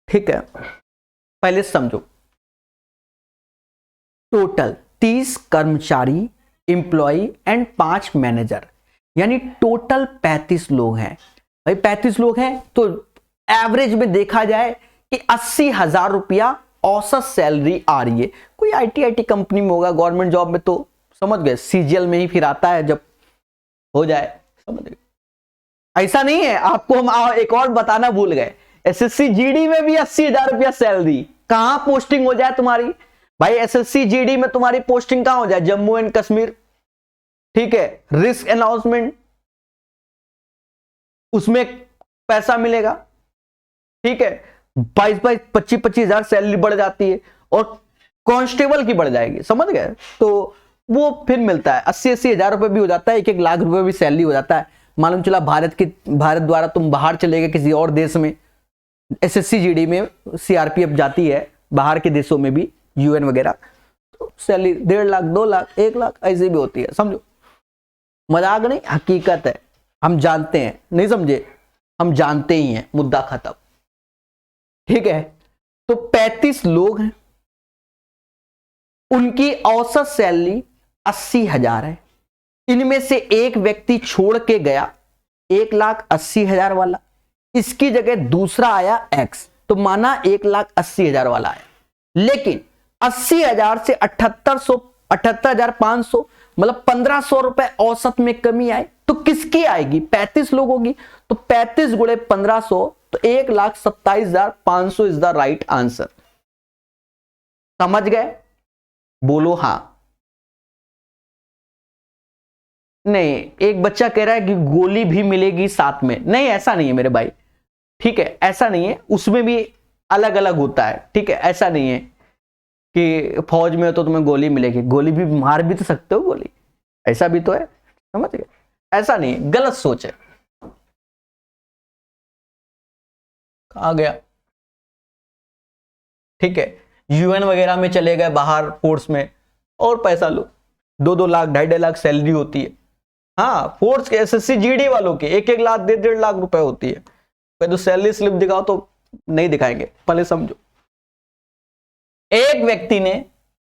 ठीक है। पहले समझो, टोटल 30 कर्मचारी, इंप्लॉई एंड 5 मैनेजर, यानी टोटल 35 लोग हैं। भाई 35 लोग हैं तो एवरेज में देखा जाए कि 80,000 रुपया औसत सैलरी आ रही है। कोई आईटी कंपनी में होगा, गवर्नमेंट जॉब में तो समझ गए, सीजीएल में ही फिर आता है जब हो जाए, समझ गए। ऐसा नहीं है, आपको हम एक और बताना भूल गए, एसएससी जीडी में भी 80,000 रुपया सैलरी। कहां पोस्टिंग हो जाए तुम्हारी भाई, एसएससी जीडी में तुम्हारी पोस्टिंग कहां हो जाए, जम्मू एंड कश्मीर, ठीक है, रिस्क अनाउंसमेंट, उसमें पैसा मिलेगा, ठीक है, 22-25 सैलरी बढ़ जाती है, और कांस्टेबल की बढ़ जाएगी, समझ गए। तो वो फिर मिलता है 80,000 रुपए भी हो जाता है, 1-1 लाख रुपए भी सैलरी हो जाता है। मालूम चला भारत द्वारा तुम बाहर चले गए किसी और देश में, एसएससी जीडी में सीआरपीएफ जाती है बाहर के देशों में भी, यूएन वगैरह, तो सैलरी 1.5 लाख, 2 लाख, 1 लाख ऐसे भी होती है, समझो, मजाक नहीं, हकीकत है, हम जानते हैं, नहीं समझे, हम जानते ही हैं, मुद्दा खत्म, ठीक है। तो 35 लोग हैं, उनकी औसत सैलरी 80,000 है। इनमें से एक व्यक्ति छोड़ के गया 1,80,000 वाला, इसकी जगह दूसरा आया एक्स, तो माना 1,80,000 वाला आया, लेकिन 80,000 से 78,500 मतलब 1,500 रुपए औसत में कमी आई, तो किसकी आएगी, 35 लोगों की, तो 35 गुणे 1,500 तो 1,27,500 इज द राइट आंसर। समझ गए, बोलो हां। नहीं, एक बच्चा कह रहा है कि गोली भी मिलेगी साथ में, नहीं ऐसा नहीं है मेरे भाई, ठीक है, ऐसा नहीं है, उसमें भी अलग अलग होता है, ठीक है, ऐसा नहीं है कि फौज में हो तो तुम्हें गोली मिलेगी, गोली भी मार भी तो सकते हो गोली, ऐसा भी तो है, समझ गए, ऐसा नहीं है, गलत सोच है। कहां गया, ठीक है, यूएन वगैरह में चले गए बाहर फोर्स में, और पैसा लो, 2-2 लाख, 2.5 लाख सैलरी होती है। हाँ, फोर्स के एसएससी जीडी वालों के 1-1 लाख, 1.5 लाख रुपए होती है। तो सैलरी स्लिप दिखाओ तो नहीं दिखाएंगे, पहले समझो। एक व्यक्ति ने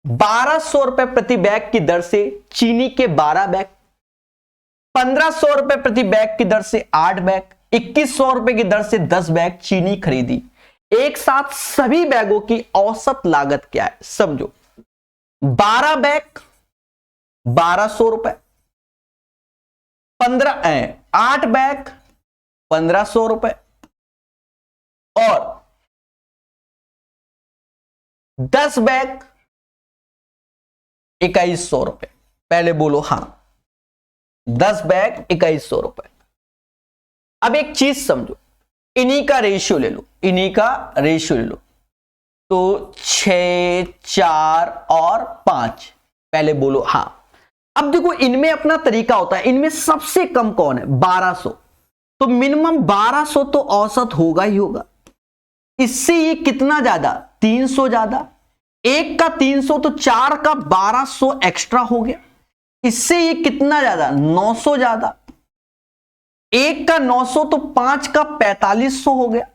1,200 रुपए प्रति बैग की दर से चीनी के 12 बैग, 1,500 रुपए प्रति बैग की दर से 8 बैग, 2,100 रुपए की दर से 10 बैग चीनी खरीदी। एक साथ सभी बैगों की औसत लागत क्या है, समझो। 12 बैग 1,200 रुपए, 8 बैग 1,500 रुपए, और 10 बैग 2,100 रुपए। पहले बोलो हां, 10 बैग 2,100 रुपए। अब एक चीज समझो, इन्हीं का रेशियो ले लो, इन्हीं का रेशियो ले लो, तो 6, 4 और 5। पहले बोलो हां। अब देखो, इनमें अपना तरीका होता है, इनमें सबसे कम कौन है, 1,200, तो मिनिमम 1,200 तो औसत होगा ही होगा। इससे ये कितना ज्यादा, 300 ज्यादा, एक का 300 तो 4 का 1,200 एक्स्ट्रा हो गया। इससे ये कितना ज्यादा, 900 ज्यादा, एक का 900 तो 5 का 4,500 हो गया।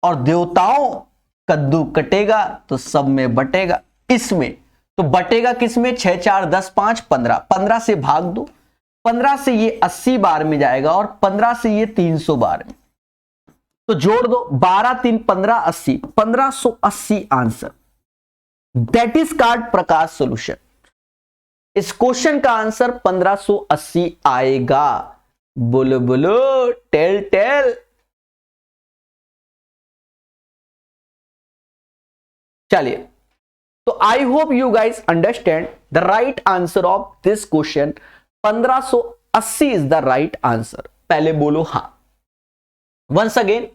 और देवताओं, कद्दू कटेगा तो सब में बटेगा, इसमें तो बटेगा किसमें, 6, 4, 10, 5, 15, 15 से भाग दो, 15 से ये 80 बार में जाएगा, और 15 से ये 300 बार में, तो जोड़ दो, 12, 3, 15, 80, 1,580 answer. That is called Prakash solution. इस क्वेश्चन का आंसर 1,580 आएगा। बोलो बोलो, टेल टेल। चलिए, तो I hope you guys understand the right answer of this question. 1,580 is the right answer. पहले बोलो हां। वंस अगेन,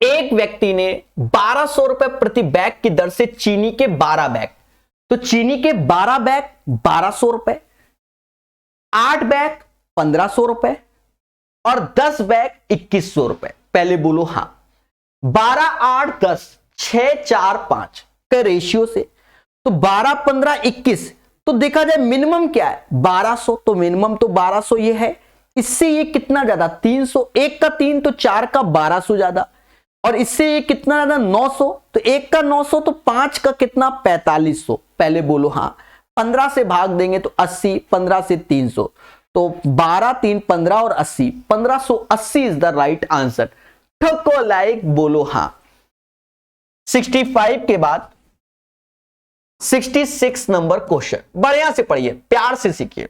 एक व्यक्ति ने 1,200 रुपए प्रति बैग की दर से चीनी के 12 बैग, तो चीनी के 12 बैग 1,200 रुपए, 8 बैग 1,500 रुपए, और 10 बैग 2,100 रुपए। पहले बोलो हां। 12, 8, 10, 6, 4, 5 के रेशियो से, तो 12, 15, 21, तो देखा जाए मिनिमम क्या है, 1,200, तो मिनिमम तो 1,200 ये है। इससे ये कितना ज्यादा, 300, एक का 3 तो 4 का 1,200 ज्यादा, और इससे ये कितना ज्यादा, 900, तो एक का 900 तो 5 का कितना, 4,500। पहले बोलो हां। 15 से भाग देंगे तो 80, 15 से 300, तो 12, 3, 15 और 80, 1,580 इज द राइट आंसर। ठोको लाइक, बोलो हां। 65 के बाद 66 नंबर क्वेश्चन, बढ़िया से पढ़िए, प्यार से सीखिए।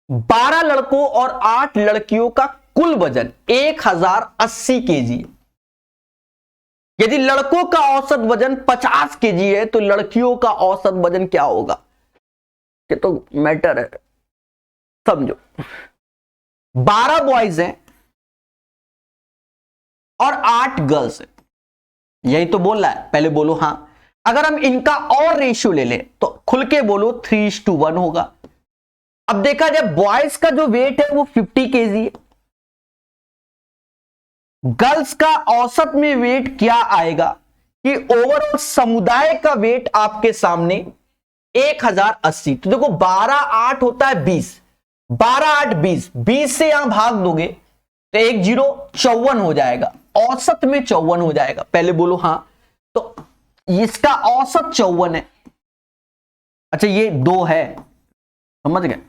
12 लड़कों और 8 लड़कियों का कुल वजन 1080 केजी। यदि लड़कों का औसत वजन 50 केजी है तो लड़कियों का औसत वजन क्या होगा? ये तो मैटर है, समझो। 12 बॉयज हैं और 8 गर्ल्स हैं, यही तो बोल रहा है, पहले बोलो हां। अगर हम इनका और रेशियो ले लें तो खुल के बोलो 3:1 होगा। अब देखा जाए बॉयज का जो वेट है वो 50 केजी है, गर्ल्स का औसत में वेट क्या आएगा कि ओवरऑल समुदाय का वेट आपके सामने 1080। तो देखो 12 8 होता है 20, 12 8 20, 20 से यहां भाग दोगे तो 1 0 54 हो जाएगा, औसत में 54 हो जाएगा। पहले बोलो हां, तो इसका औसत 54 है। अच्छा ये 2 है, समझ गए,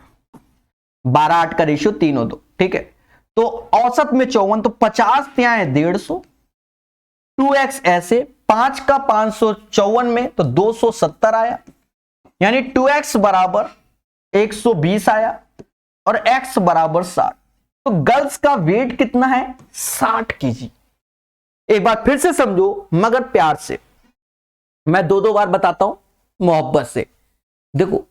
12 8 का रेशियो 3 हो 2, ठीक है। तो औसत में 54, तो 50 यहां है 150, 2x ऐसे, 5 का 554 में तो 270 आया, यानी 2x बराबर 120 आया और x बराबर 60। तो गर्ल्स का वेट कितना है? 60 केजी। एक बार फिर से समझो मगर प्यार से, मैं 2 बार बताता हूं मोहब्बत से। देखो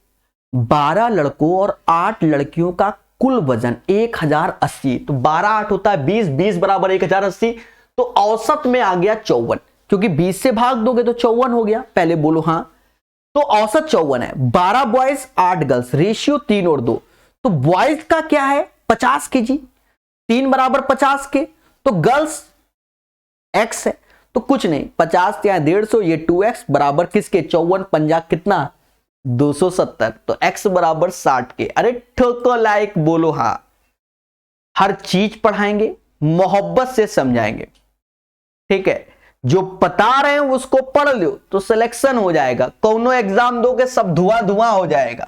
12 लड़कों और 8 लड़कियों का कुल वजन 1080, तो 12 8 होता है 20, 20 बराबर 1080, तो औसत में आ गया 54, क्योंकि 20 से भाग दोगे तो 54 हो गया। पहले बोलो हां, तो औसत 54 है। 12 बॉयज 8 गर्ल्स, रेशियो 3 और 2, तो बॉयज का क्या है? 50 केजी, 3 बराबर 50 के, तो गर्ल्स x है, तो कुछ नहीं, 50 या 150, ये 2x बराबर किसके? 54 पंजा कितना? 270, तो x बराबर 60 के। अरे ठोको लाइक बोलो हां। हर चीज पढ़ाएंगे, मोहब्बत से समझाएंगे, ठीक है। जो बता रहे हैं उसको पढ़ लो तो सिलेक्शन हो जाएगा, कौनो एग्जाम दोगे सब धुआं धुआं हो जाएगा,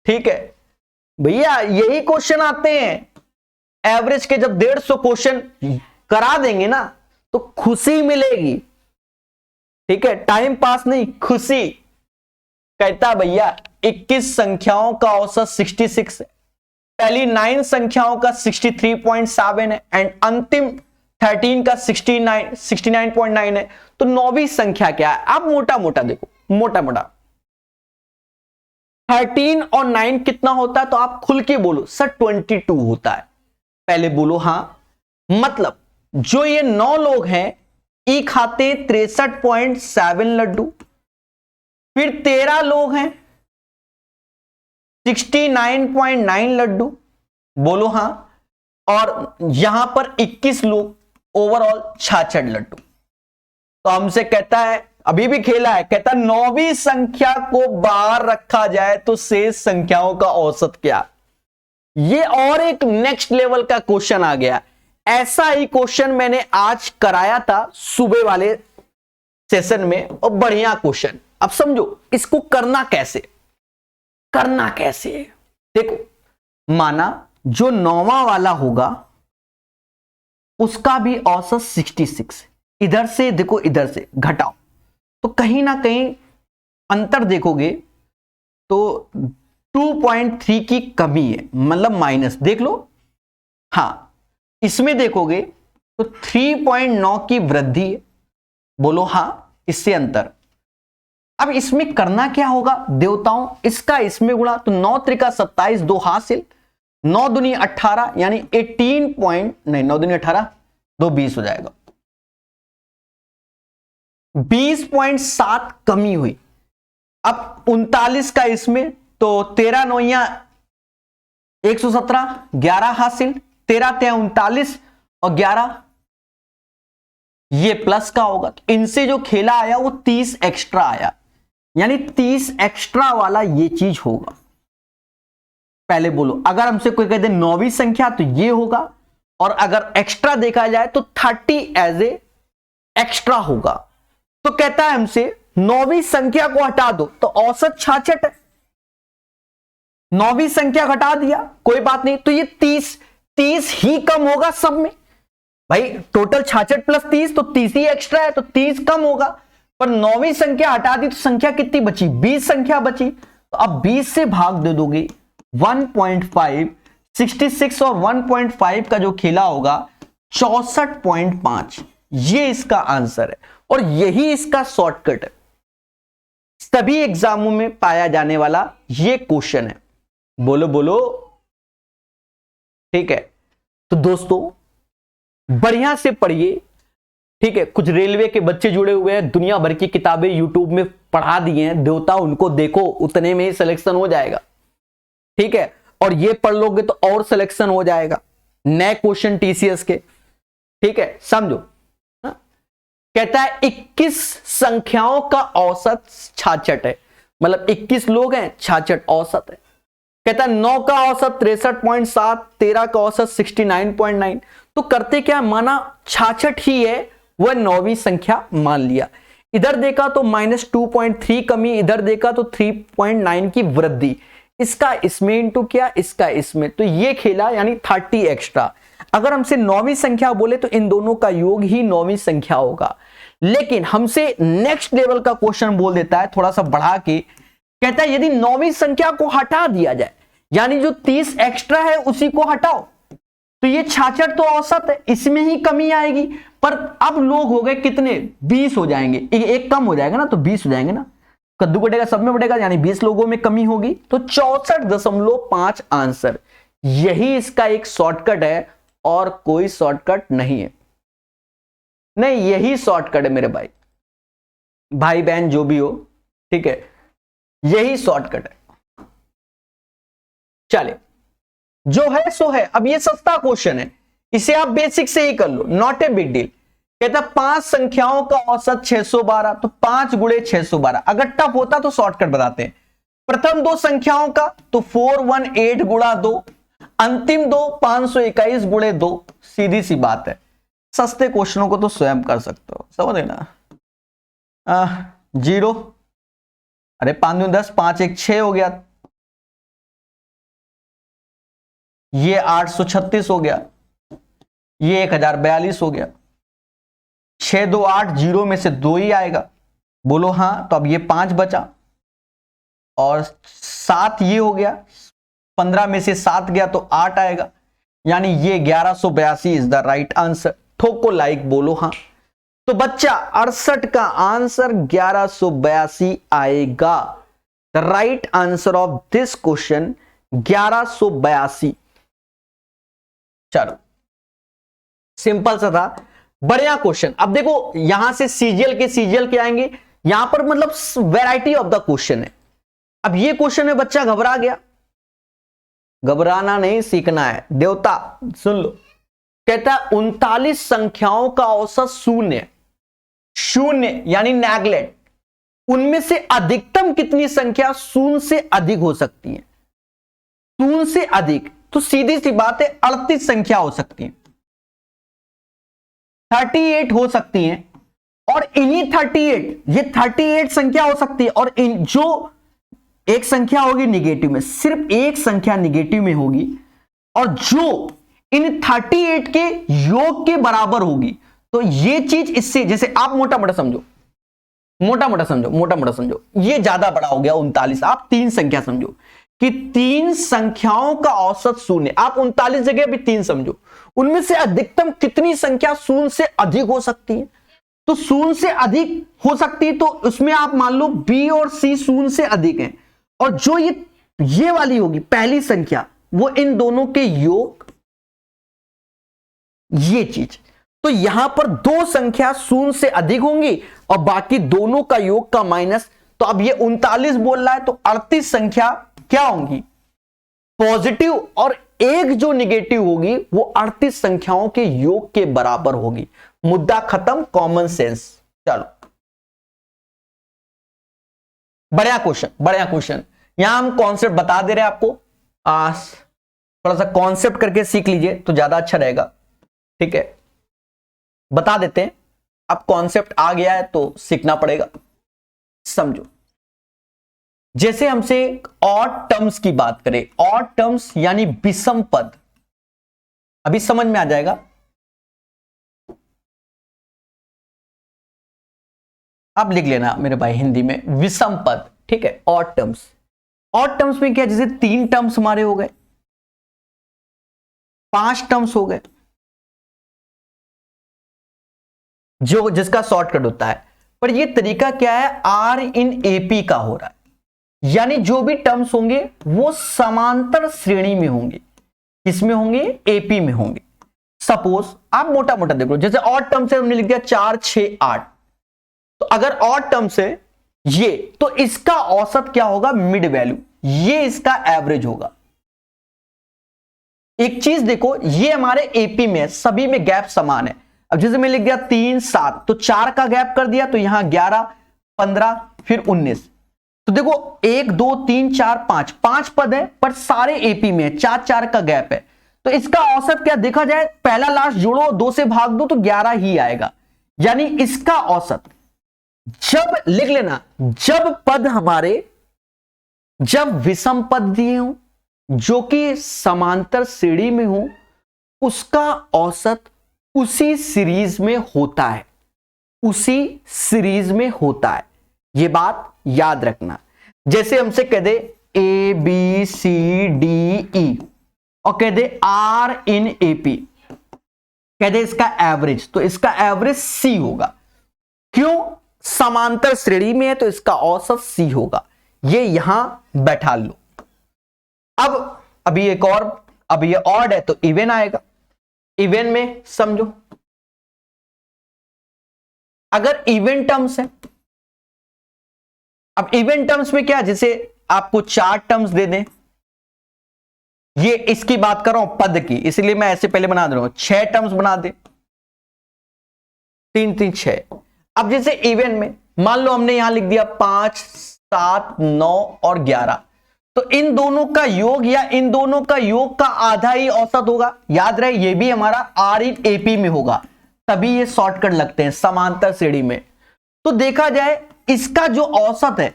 ठीक है भैया। यही क्वेश्चन आते हैं एवरेज के, जब 150 क्वेश्चन करा देंगे ना तो खुशी मिलेगी, ठीक है, टाइम पास नहीं, खुशी। कहता भैया 21 संख्याओं का औसत 66 है, पहली 9 संख्याओं का 63.7 है एंड अंतिम 13 का 69.9 है। तो 9वीं संख्या क्या है? आप मोटा मोटा देखो, मोटा मोटा 13 और 9 कितना होता है? तो आप खुल के बोलो सर 22 होता है। पहले बोलो हां। मतलब जो ये 9 लोग हैं ई खाते 63.7 लड्डू, फिर 13 लोग हैं 69.9 लड्डू, बोलो हां, और यहां पर 21 लोग, ओवरऑल 66 लड्डू। तो हमसे कहता है, अभी भी खेला है, कहता 9वीं संख्या को बाहर रखा जाए तो शेष संख्याओं का औसत क्या? ये और एक नेक्स्ट लेवल का क्वेश्चन आ गया। ऐसा ही क्वेश्चन मैंने आज कराया था सुबह वाले सेशन में, और बढ़िया क्वेश्चन। अब समझो इसको करना कैसे, करना कैसे। देखो माना जो 9वां वाला होगा उसका भी औसत 66, इधर से देखो, इधर से घटाओ तो कहीं ना कहीं अंतर देखोगे तो 2.3 की कमी है, मतलब माइनस, देख लो। हां इसमें देखोगे तो 3.9 की वृद्धि है, बोलो हां, इससे अंतर। अब इसमें करना क्या होगा देवताओं, इसका इसमें गुणा, तो 9 त्रिका 27, 2 हासिल, 9 दूनी 18, यानी 9 दूनी 18, 2 20 हो जाएगा। 20.7 कमी हुई। अब 39 का इसमें, तो 13 9 117, 11 हासिल, 13 39 और 11 ये प्लस का होगा। तो इनसे जो खेला आया वो 30 एक्स्ट्रा आया, यानी 30 एक्स्ट्रा वाला ये चीज होगा। पहले बोलो, अगर हमसे कोई कहते 9वीं संख्या तो ये होगा, और अगर एक्स्ट्रा देखा जाए तो 30 एज ए एक्स्ट्रा होगा। तो कहता है हमसे 9वीं संख्या को हटा दो, तो औसत 66 है, 9वीं संख्या घटा दिया, कोई बात नहीं, तो ये 30 ही कम होगा सब में। भाई टोटल 66 प्लस 30, तो 30 ही एक्स्ट्रा है, तो 30 कम होगा। पर 9वीं संख्या हटा दी तो संख्या कितनी बची? 20 संख्या बची। तो अब 20 से भाग दे दोगे 1.5, 66 और 1.5 का जो खेला होगा 64.5। ये इसका आंसर है और यही इसका शॉर्टकट है। सभी एग्जामों में पाया जाने वाला ये क्वेश्चन है। बोलो बोलो, ठीक है। तो दोस्तों बढ़िया से पढ़िए, ठीक है। कुछ रेलवे के बच्चे जुड़े हुए हैं, दुनिया भर की किताबें यूट्यूब में पढ़ा दी हैं, देवता उनको देखो, उतने में ही सिलेक्शन हो जाएगा, ठीक है। और ये पढ़ लोगे तो और सिलेक्शन हो जाएगा, नए क्वेश्चन टीसीएस के, ठीक है, समझो। कहता है 21 संख्याओं का औसत 66 है, मतलब 21 लोग हैं, 66 औसत है। कहता है 9 का औसत 63.7, 13 का औसत 69.9। तो करते क्या, माना 66 ही है, वह 9वीं संख्या मान लिया। इधर देखा तो -2.3 कमी, इधर देखा तो 3.9 की वृद्धि। इसका इसमें इंटू किया, इसका इसमें, तो ये खेला यानी 30 एक्स्ट्रा। अगर हमसे 9वीं संख्या बोले तो इन दोनों का योग ही 9वीं संख्या होगा। लेकिन हमसे नेक्स्ट लेवल का क्वेश्चन बोल देता है थोड़ा सा बढ़ा के, कहता है यदि 9वीं संख्या को हटा दिया जाए, यानी जो 30 एक्स्ट्रा है उसी को हटाओ, तो ये 66 तो औसत है, इसमें ही कमी आएगी। पर अब लोग हो गए कितने, 20 हो जाएंगे, एक कम हो जाएगा ना, तो 20 हो जाएंगे ना, कद्दू कटेगा सब में बढ़ेगा, यानी 20 लोगों में कमी होगी, तो 64.5 आंसर। यही इसका एक शॉर्टकट है और कोई शॉर्टकट नहीं है। नहीं, यही शॉर्टकट है मेरे भाई, भाई बहन जो भी हो, ठीक है, यही शॉर्टकट है। चले, जो है सो है। अब ये सस्ता क्वेश्चन है, इसे आप बेसिक से ही कर लो, नॉट ए बिग डील। कहता 5 संख्याओं का औसत 612, तो 5 गुणे 612। अगर टफ होता तो शॉर्टकट बताते हैं। प्रथम 2 संख्याओं का तो 418 गुणा 2, अंतिम 2 521 गुणे 2। सीधी सी बात है, सस्ते क्वेश्चनों को तो स्वयं कर सकते हो, समझ ना। 0, अरे 5 दूनी 10, 5 1 6 हो गया, ये 836 हो गया, ये 1042 हो गया। 6 2 8, 0 में से 2 ही आएगा, बोलो हाँ। तो अब ये 5 बचा और 7 ये हो गया, 15 में से 7 गया तो 8 आएगा, यानी ये 1182 इज द राइट आंसर। ठोको लाइक, बोलो हाँ। तो बच्चा 68 का आंसर 1182 आएगा। The right answer of this question 1182। चलो, सिंपल सा था, बढ़िया क्वेश्चन। अब देखो यहां से सीजीएल के आएंगे, यहां पर मतलब वैरायटी ऑफ द क्वेश्चन है। अब ये क्वेश्चन में बच्चा घबरा गया, घबराना नहीं, सीखना है। देवता सुन लो, कहता है 39 संख्याओं का औसत 0 यानी नेगलेक्ट, उनमें से अधिकतम कितनी संख्या 0 से अधिक हो सकती है? 0 से अधिक, तो सीधी सी बात है 38 संख्या हो सकती है, 38 हो सकती हैं। और इन्हीं 38, ये 38 संख्या हो सकती है, और इन जो एक संख्या होगी निगेटिव में, सिर्फ एक संख्या निगेटिव में होगी, और जो इन 38 के योग के बराबर होगी। तो ये चीज इससे, जैसे आप मोटा मोटा समझो, ये ज्यादा बड़ा हो गया 39, आप 3 संख्या समझो कि 3 संख्याओं का औसत 0, आप 39 जगह भी 3 समझो, उनमें से अधिकतम कितनी संख्या 0 से अधिक हो सकती है? तो 0 से अधिक हो सकती है, तो उसमें आप मान लो बी और सी 0 से अधिक हैं, और जो ये वाली होगी पहली संख्या, वो इन दोनों के योग, ये चीज। तो यहां पर 2 संख्या 0 से अधिक होंगी और बाकी दोनों का योग का माइनस। तो अब ये 39 बोल रहा है, तो 38 संख्या क्या होंगी? पॉजिटिव, और एक जो निगेटिव होगी वो 38 संख्याओं के योग के बराबर होगी। मुद्दा खत्म, कॉमन सेंस। चलो, बढ़िया क्वेश्चन। यहां हम कॉन्सेप्ट बता दे रहे हैं आपको, थोड़ा सा कॉन्सेप्ट करके सीख लीजिए तो ज्यादा अच्छा रहेगा, ठीक है। बता देते हैं, अब कॉन्सेप्ट आ गया है तो सीखना पड़ेगा, समझो। जैसे हमसे ऑड टर्म्स की बात करें, ऑड टर्म्स यानी विषम पद, अभी समझ में आ जाएगा। अब लिख लेना मेरे भाई हिंदी में विषम पद, ठीक है। ऑड टर्म्स, ऑड टर्म्स में क्या, जैसे 3 टर्म्स हमारे हो गए, 5 टर्म्स हो गए, जो जिसका शॉर्टकट होता है। पर ये तरीका क्या है, आर इन एपी का हो रहा है, यानी जो भी टर्म्स होंगे वो समांतर श्रेणी में होंगे। किसमें होंगे, एपी में होंगे। सपोज आप मोटा मोटा देख लो, जैसे ऑड टर्म से हमने लिख दिया 4 6 8, तो अगर ऑड टर्म से ये, तो इसका औसत क्या होगा, मिड वैल्यू, ये इसका एवरेज होगा। एक चीज देखो, ये हमारे एपी में, सभी में गैप समान है। अब जैसे मैं लिख दिया 3 7, तो 4 का गैप कर दिया, तो यहां 11 15 फिर 19, तो देखो 1 2 3 4 5, 5 पद है पर सारे एपी में 4 4 का गैप है। तो इसका औसत क्या देखा जाए, पहला लास्ट जोड़ो, 2 से भाग दो तो 11 ही आएगा। यानी इसका औसत, जब लिख लेना, जब पद हमारे, जब विषम पद दिए हो जो कि समांतर श्रेणी में हो, उसका औसत उसी सीरीज में होता है, उसी सीरीज में होता है। यह बात याद रखना। जैसे हमसे कह दे A B C D E और कह दे आर इन एपी, कह दे इसका एवरेज, तो इसका एवरेज सी होगा। क्यों, समांतर श्रेणी में है तो इसका औसत सी होगा। ये यहां बैठा लो। अब अभी एक और, अब ये ऑड है तो इवन आएगा। इवन में समझो, अगर इवन टर्म्स है, अब इवन टर्म्स में क्या, जैसे आपको 4 टर्म्स दे दें, ये इसकी बात कर रहा हूं पद की, इसलिए मैं ऐसे पहले बना दे रहा हूं, 6 टर्म्स बना दे, 3 3 6। अब जैसे इवन में मान लो हमने यहां लिख दिया 5 7 9 और 11, तो इन दोनों का योग या इन दोनों का योग का आधा ही औसत होगा। याद रहे ये भी हमारा आर इन एपी में होगा, तभी ये शॉर्टकट लगते हैं समांतर श्रेणी में। तो देखा जाए इसका जो औसत है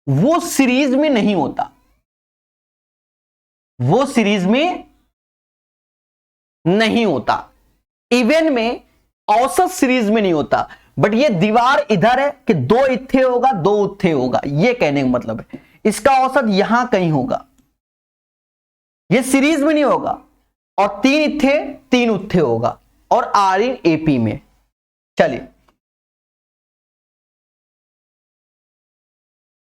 वो सीरीज में नहीं होता, वो सीरीज में नहीं होता। इवन में औसत सीरीज में नहीं होता, बट ये दीवार इधर है कि 2 इत्थे होगा 2 उत्थे होगा, ये कहने का मतलब है इसका औसत यहां कहीं होगा, ये सीरीज में नहीं होगा, और 3 इत्थे 3 उत्थे होगा, और आर इन एपी में। चलिए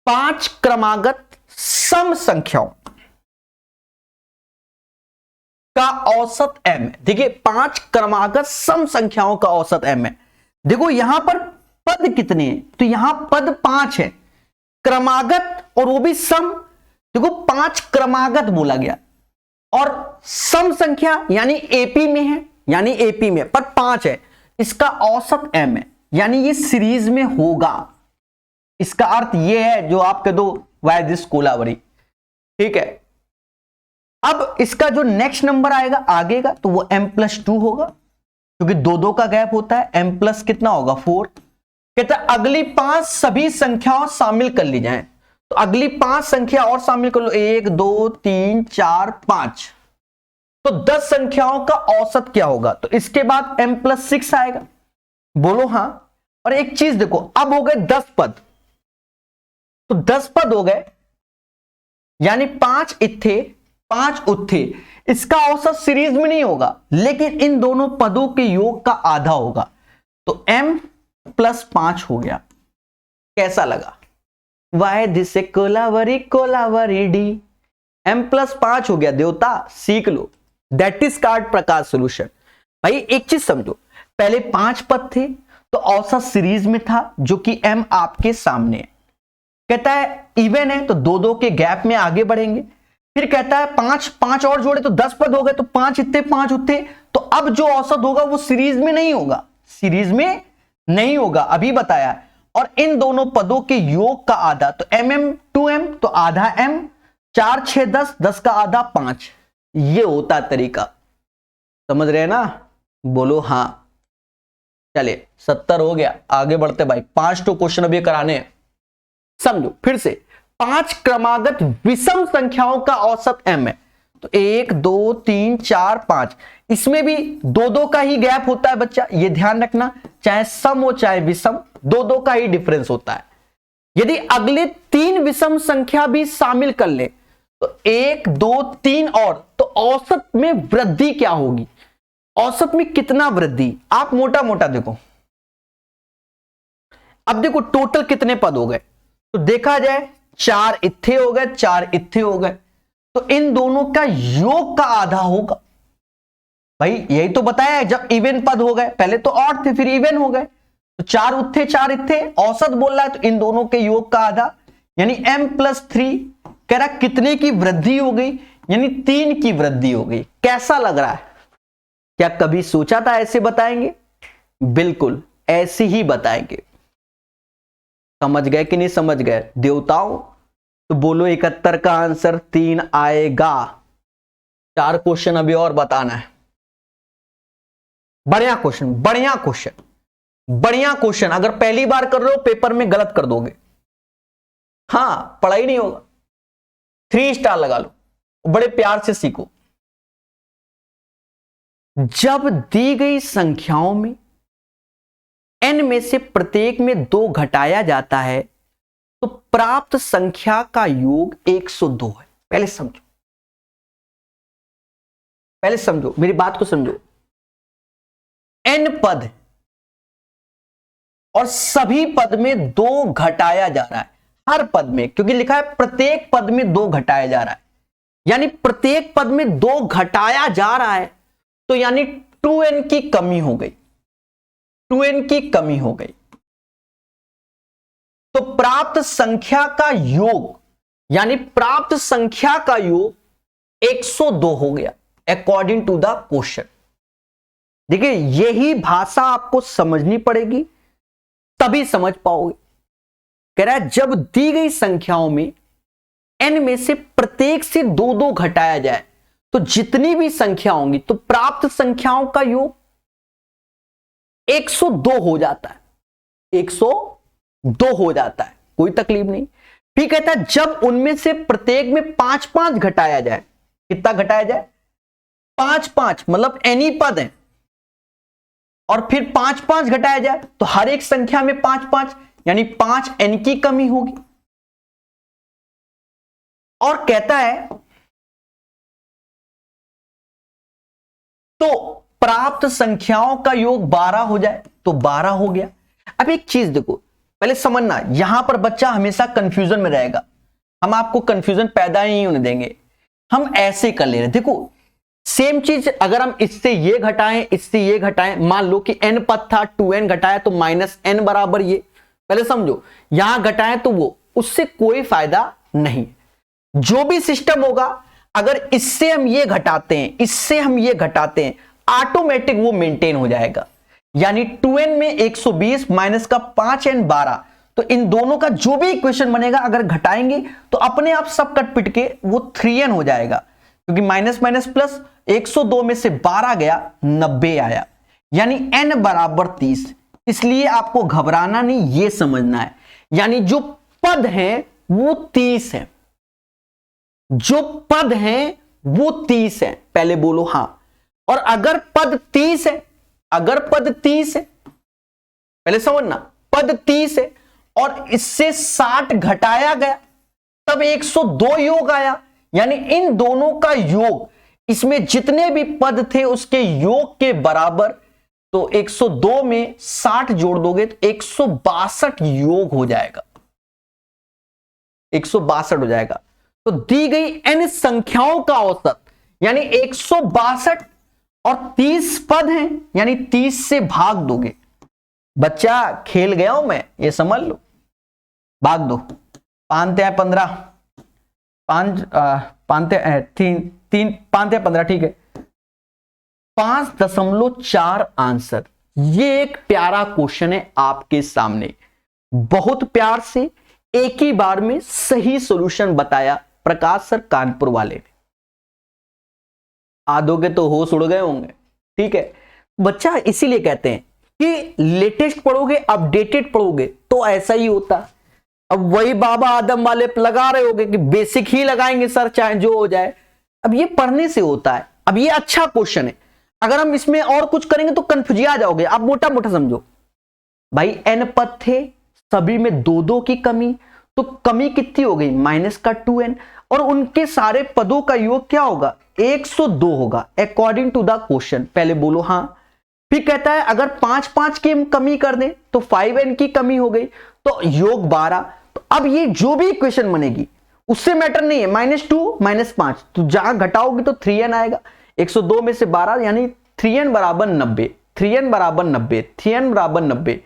5 क्रमागत सम संख्याओं का औसत m है। देखिए 5 क्रमागत सम संख्याओं का औसत m है। देखो यहां पर पद कितने हैं, तो यहां पद 5 है, क्रमागत और वो भी सम। देखो 5 क्रमागत बोला गया और सम संख्या यानी एपी में है, यानी एपी में पर 5 है, इसका औसत m है, यानी ये सीरीज में होगा। इसका अर्थ ये है जो आप कह दो वाई दिस कोलावरी, ठीक है। अब इसका जो नेक्स्ट नंबर आएगा आगे का, तो वो m+2 होगा, क्योंकि 2 2 का गैप होता है। m+ कितना होगा 4। कहता है अगली 5 सभी संख्याओं शामिल कर ली जाएं, तो अगली 5 संख्या और शामिल कर लो, 1 2 3 4 5, तो 10 संख्याओं का औसत क्या होगा, तो इसके बाद m+6 आएगा। बोलो हां। और एक चीज देखो, अब हो गए 10 पद, तो 10 पद हो गए, यानी 5 इत्थे 5 उत्थे। इसका औसत सीरीज में नहीं होगा, लेकिन इन दोनों पदों के योग का आधा होगा, तो m+5 हो गया। कैसा लगा, why this Kolaveri Kolaveri D, m+5 हो गया देवता, सीख लो। दैट इज कार्ड प्रकार सोल्यूशन। भाई एक चीज समझो, पहले 5 पद थे तो औसत सीरीज में था, जो कि m आपके सामने है। कहता है इवन है तो 2 2 के गैप में आगे बढ़ेंगे। फिर कहता है 5 5 और जोड़े तो 10 पद हो गए, तो 5 इत्ते 5 उत्थे, तो अब जो औसत होगा वो सीरीज में नहीं होगा, सीरीज में नहीं होगा, अभी बताया। और इन दोनों पदों के योग का आधा, तो mm/2m, तो आधा m, 4 6 10, 10 का आधा 5, ये होता तरीका। समझ रहे हैं ना, बोलो हां। चलिए 70 हो गया, आगे बढ़ते भाई, 5 तो क्वेश्चन अभी कराने हैं। समझो फिर से, 5 क्रमागत विषम संख्याओं का औसत m है, तो 1 2 3 4 5, इसमें भी 2 2 का ही गैप होता है बच्चा, ये ध्यान रखना। चाहे सम हो चाहे विषम, दो दो का ही डिफरेंस होता है। यदि अगले 3 विषम संख्या भी शामिल कर ले तो 1 2 3 और, तो औसत में वृद्धि क्या होगी, औसत में कितना वृद्धि, आप मोटा मोटा देखो। अब देखो टोटल कितने पद हो गए, तो देखा जाए 4 इत्थे हो गए, 4 इत्थे हो गए, तो इन दोनों का योग का आधा होगा। भाई यही तो बताया है, जब इवन पद हो गए, पहले तो ऑड थे फिर इवन हो गए, तो 4 उत्थे 4 इत्थे, औसत बोल रहा है तो इन दोनों के योग का आधा, यानी m+3। कह रहा कितने की वृद्धि हो गई, यानी 3 की वृद्धि हो गई। कैसा लग रहा है, क्या कभी सोचा था ऐसे बताएंगे? बिल्कुल ऐसे ही बताएंगे। समझ गए कि नहीं समझ गए देवताओं? तो बोलो 71 का आंसर 3 आएगा। 4 क्वेश्चन अभी और बताना है। बढ़िया क्वेश्चन, बढ़िया क्वेश्चन, बढ़िया क्वेश्चन। अगर पहली बार कर रहे हो पेपर में गलत कर दोगे, हाँ पढ़ाई नहीं होगा। 3 स्टार लगा लो, बड़े प्यार से सीखो। जब दी गई संख्याओं में n में से प्रत्येक में 2 घटाया जाता है तो प्राप्त संख्या का योग 102 है। पहले समझो, पहले समझो, मेरी बात को समझो। n पद और सभी पद में 2 घटाया जा रहा है, हर पद में, क्योंकि लिखा है प्रत्येक पद में 2 घटाया जा रहा है, यानी प्रत्येक पद में 2 घटाया जा रहा है, तो यानी 2n की कमी हो गई, 2n की कमी हो गई। तो प्राप्त संख्या का योग, यानी प्राप्त संख्या का योग 102 हो गया अकॉर्डिंग टू द क्वेश्चन। देखिए यही भाषा आपको समझनी पड़ेगी तभी समझ पाओगे। कह रहा है जब दी गई संख्याओं में n में से प्रत्येक से 2-2 घटाया जाए तो जितनी भी संख्या होंगी तो प्राप्त संख्याओं का योग 102 हो जाता है, 102 हो जाता है, कोई तकलीफ नहीं। फिर कहता है जब उनमें से प्रत्येक में 5-5 घटाया जाए, कितना घटाया जाए, 5-5, मतलब एनी पद है, और फिर 5-5 घटाया जाए तो हर एक संख्या में 5-5, यानी 5 n की कमी होगी। और कहता है तो प्राप्त संख्याओं का योग 12 हो जाए तो 12 हो गया। अब एक चीज देखो, पहले समझना, यहां पर बच्चा हमेशा कंफ्यूजन में रहेगा, हम आपको कंफ्यूजन पैदा नहीं होने देंगे। हम ऐसे कर ले रहे, देखो सेम चीज अगर हम इससे ये घटाएं इससे ये घटाएं, मान लो कि n पद था, 2n घटाया तो -n बराबर ये, पहले समझो, यहां घटाएं तो वो, उससे कोई फायदा नहीं। जो भी सिस्टम होगा, अगर इससे हम ये घटाते हैं इससे हम ये घटाते हैं, ऑटोमेटिक वो मेंटेन हो जाएगा। यानी 2n में 120 माइनस का 5n 12, तो इन दोनों का जो भी इक्वेशन बनेगा अगर घटाएंगे तो अपने आप सब कट पिट के वो 3n हो जाएगा, क्योंकि माइनस माइनस प्लस, 102 में से 12 गया 90 आया, यानी n बराबर 30। इसलिए आपको घबराना नहीं, ये समझना है, यानी जो पद हैं वो 30 है, जो पद हैं वो 30 है। पहले बोलो हां। और अगर पद 30 है, अगर पद 30 है, पहले समझना, पद 30 है और इससे 60 घटाया गया तब 102 योग आया, यानी इन दोनों का योग, इसमें जितने भी पद थे उसके योग के बराबर, तो 102 में 60 जोड़ दोगे तो 162 योग हो जाएगा, 162 हो जाएगा। तो दी गई n संख्याओं का औसत, यानी 162 और 30 पद हैं, यानी 30 से भाग दोगे। बच्चा खेल गया हूं मैं, ये समझ लो, भाग दो, 5 × 15, 5 × 15, ठीक है, 5.4 आंसर। ये एक प्यारा क्वेश्चन है आपके सामने, बहुत प्यार से एक ही बार में सही सॉल्यूशन बताया प्रकाश सर कानपुर वाले ने। आधों के तो होश उड़ गए होंगे, ठीक है बच्चा। इसीलिए कहते हैं कि लेटेस्ट पढ़ोगे, अपडेटेड पढ़ोगे तो ऐसा ही होता। अब वही बाबा आदम वाले लगा रहे होगे कि बेसिक ही लगाएंगे सर चाहे जो हो जाए, अब ये पढ़ने से होता है। अब ये अच्छा क्वेश्चन है, अगर हम इसमें और कुछ करेंगे तो कंफ्यूज आ जाओगे। आप मोटा मोटा समझो, भाई n पद थे, सभी में 2 की कमी, तो कमी कितनी हो गई माइनस का 2n, और उनके सारे पदों का योग क्या होगा 102 होगा अकॉर्डिंग टू द क्वेश्चन। पहले बोलो हाँ। फिर कहता है अगर 5 की हम कमी कर दें तो 5n की कमी हो गई, तो योग 12। तो अब ये जो भी इक्वेशन बनेगी उससे मैटर नहीं है, -2 -5, तो जहां घटाओगे तो 3n आएगा। 102 में से 12 यानी 3n बराबर 90, 3n बराबर 90, 3n बराबर 90,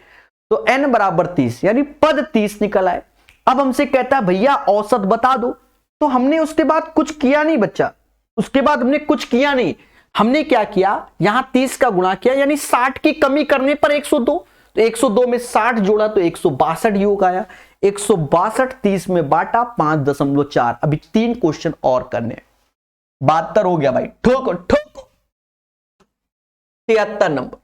तो n बराबर 30, यानी पद 30 निकल आए। अब हमसे कहता है भैया औसत बता दो, तो हमने उसके बाद कुछ किया नहीं बच्चा, उसके बाद हमने कुछ किया नहीं। हमने क्या किया, यहां 30 का गुणा किया, यानी 60 की कमी करने पर 102, तो 102 में 60 जोड़ा तो 162 योग आया। 162 30 में बांटा 5.4। अभी 3 क्वेश्चन और करने, 72 हो गया भाई, ठोको ठोको। 73 नंबर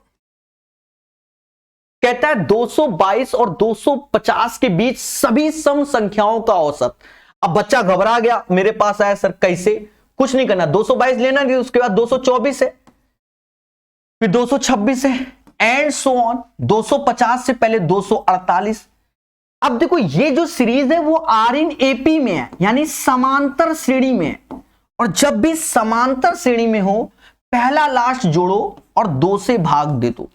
कहता है 222 और 250 के बीच सभी सम संख्याओं का औसत। अब बच्चा घबरा गया, मेरे पास आया सर कैसे, कुछ नहीं करना, 222 लेना नहीं, उसके बाद 224 है, फिर 226 है, एंड सो ऑन। 250 से पहले 248। अब देखो ये जो सीरीज है वो आर इन एपी में है, यानी समांतर श्रेणी में है, और जब भी समांतर श्रेणी में हो पहला लास्ट जोड़ो और 2 से भाग दे दो,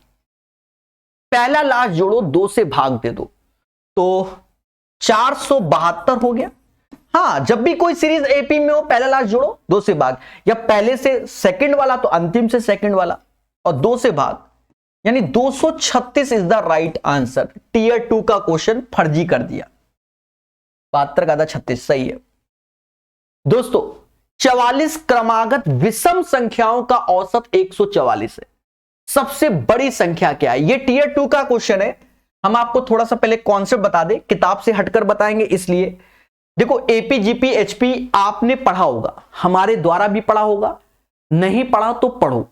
पहला लास्ट जोड़ो 2 से भाग दे दो, तो 472 हो गया। हाँ, जब भी कोई सीरीज एपी में हो पहला लास्ट जोड़ो 2 से भाग, या पहले से सेकंड वाला तो अंतिम से सेकंड वाला और 2 से भाग, यानी 236 is the right answer. Tier 2 का क्वेश्चन फर्जी कर दिया। 72 का था 36 सही है। दोस्तों 44 क्रमागत विषम संख्याओं का औसत 144 है। सबसे बड़ी संख्या क्या है, ये टीयर 2 का क्वेश्चन है। हम आपको थोड़ा सा पहले कॉन्सेप्ट बता दें, किताब से हटकर बताएंगे इसलिए। देखो एपी जीपी एचपी आपने पढ़ा होगा, हमारे द्वारा भी पढ़ा होगा, नहीं पढ़ा तो पढ़ो।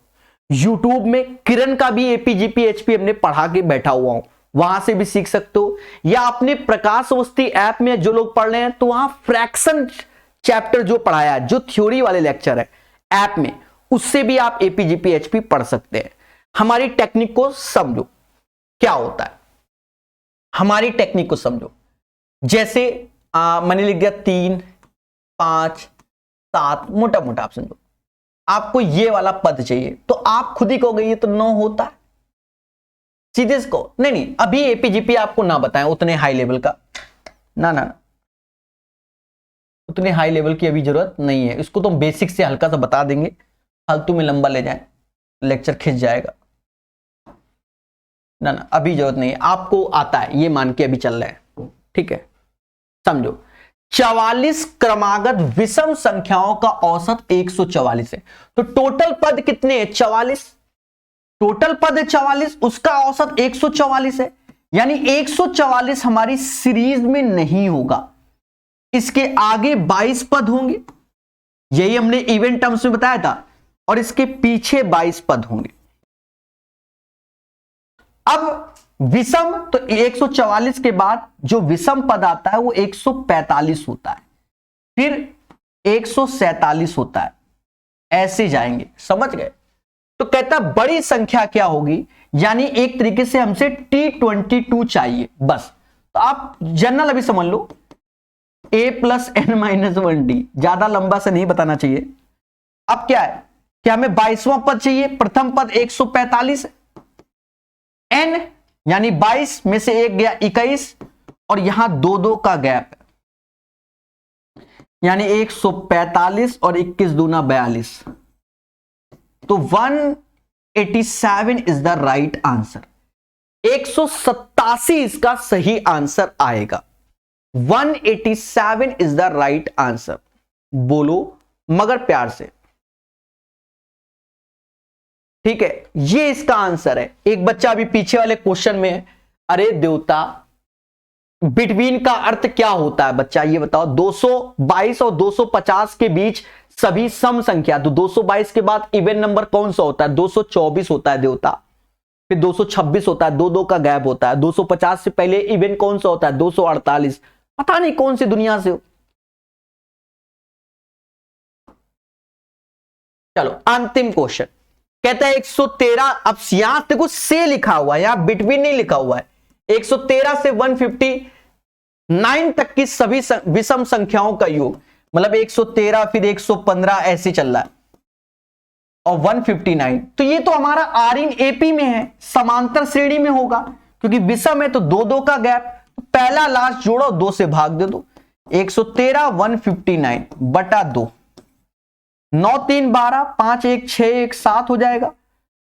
यूट्यूब में किरण का भी एपी जीपी एचपी हमने पढ़ा के बैठा हुआ हूं, वहां से भी सीख सकते हो, या अपने प्रकाश अवस्थी ऐप में जो लोग पढ़ रहे हैं तो वहां फ्रैक्शन चैप्टर जो पढ़ाया है, जो थ्योरी वाले लेक्चर है ऐप में, उससे भी आप एपी जीपी एचपी पढ़ सकते हैं। हमारी टेक्निक को समझो क्या होता है, हमारी टेक्निक को समझो। जैसे मैंने लिख दिया 3 5 7, मोटा मोटा आप समझो, आपको ये वाला पद चाहिए तो आप खुद ही कहोगे ये तो 9 होता है, सीधे इसको नहीं, अभी एपीजीपी आपको ना बताएं उतने हाई लेवल का, ना उतने हाई लेवल की अभी जरूरत नहीं है, इसको तो बेसिक से हल्का सा बता देंगे, फालतू में लंबा ले जाए लेक्चर खिंच जाएगा। ना अभी जरूरत नहीं है, आपको आता है ये मान के अभी चल रहा है, ठीक है। समझो 44 क्रमागत विषम संख्याओं का औसत 144 है, तो टोटल पद कितने हैं 44, टोटल पद है 44, उसका औसत 144 है, यानी 144 हमारी सीरीज में नहीं होगा, इसके आगे 22 पद होंगे, यही हमने इवेंट टर्म्स में बताया था, और इसके पीछे 22 पद होंगे। अब विषम तो 144 के बाद जो विषम पद आता है वो 145 होता है, फिर 147 होता है, ऐसे जाएंगे, समझ गए। तो कहता बड़ी संख्या क्या होगी, यानी एक तरीके से हमसे T22 चाहिए बस। तो आप जनरल अभी समझ लो a + n - 1d, ज्यादा लंबा से नहीं बताना चाहिए। अब क्या है कि हमें 22वां पद चाहिए, प्रथम पद 145 है, n यानी 22 में से 1 गया 21, और यहां 2 का गैप है, यानी 145 और 21 दूना 42, तो 187 इज द राइट आंसर। 187 इसका सही आंसर आएगा, 187 इज द राइट आंसर। बोलो मगर प्यार से, ठीक है, ये इसका आंसर है। एक बच्चा अभी पीछे वाले क्वेश्चन में, अरे देवता बिटवीन का अर्थ क्या होता है बच्चा ये बताओ। 222 और 250 के बीच सभी सम संख्या, तो 222 के बाद इवन नंबर कौन सा होता है 224 होता है देवता, फिर 226 होता है, 2 का गैप होता है। 250 से पहले इवन कौन सा होता है 248, पता नहीं कौन सी दुनिया से हो। चलो अंतिम क्वेश्चन कहता है 113, अब यहां देखो से लिखा हुआ है, यहां बिटवीन नहीं लिखा हुआ है, 113 से 159 तक की सभी विषम संख्याओं का योग, मतलब 113 फिर 115 ऐसे चल रहा है, और 159। तो ये तो हमारा आर इन एपी में है, समांतर श्रेणी में होगा, क्योंकि विषम है तो दो दो का गैप, तो पहला लास्ट जोड़ो, 2 से भाग दे दो। 113 159 बटा 2, 9 3 12, 5 1 6 1 7 हो जाएगा,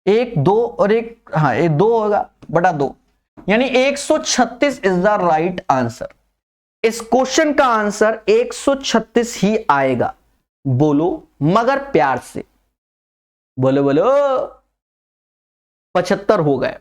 1 2 और 1, हाँ 1 2 होगा बटा 2, यानी 136 इज द राइट आंसर। इस क्वेश्चन का आंसर 136 ही आएगा। बोलो मगर प्यार से, बोलो बोलो। 75 हो गए।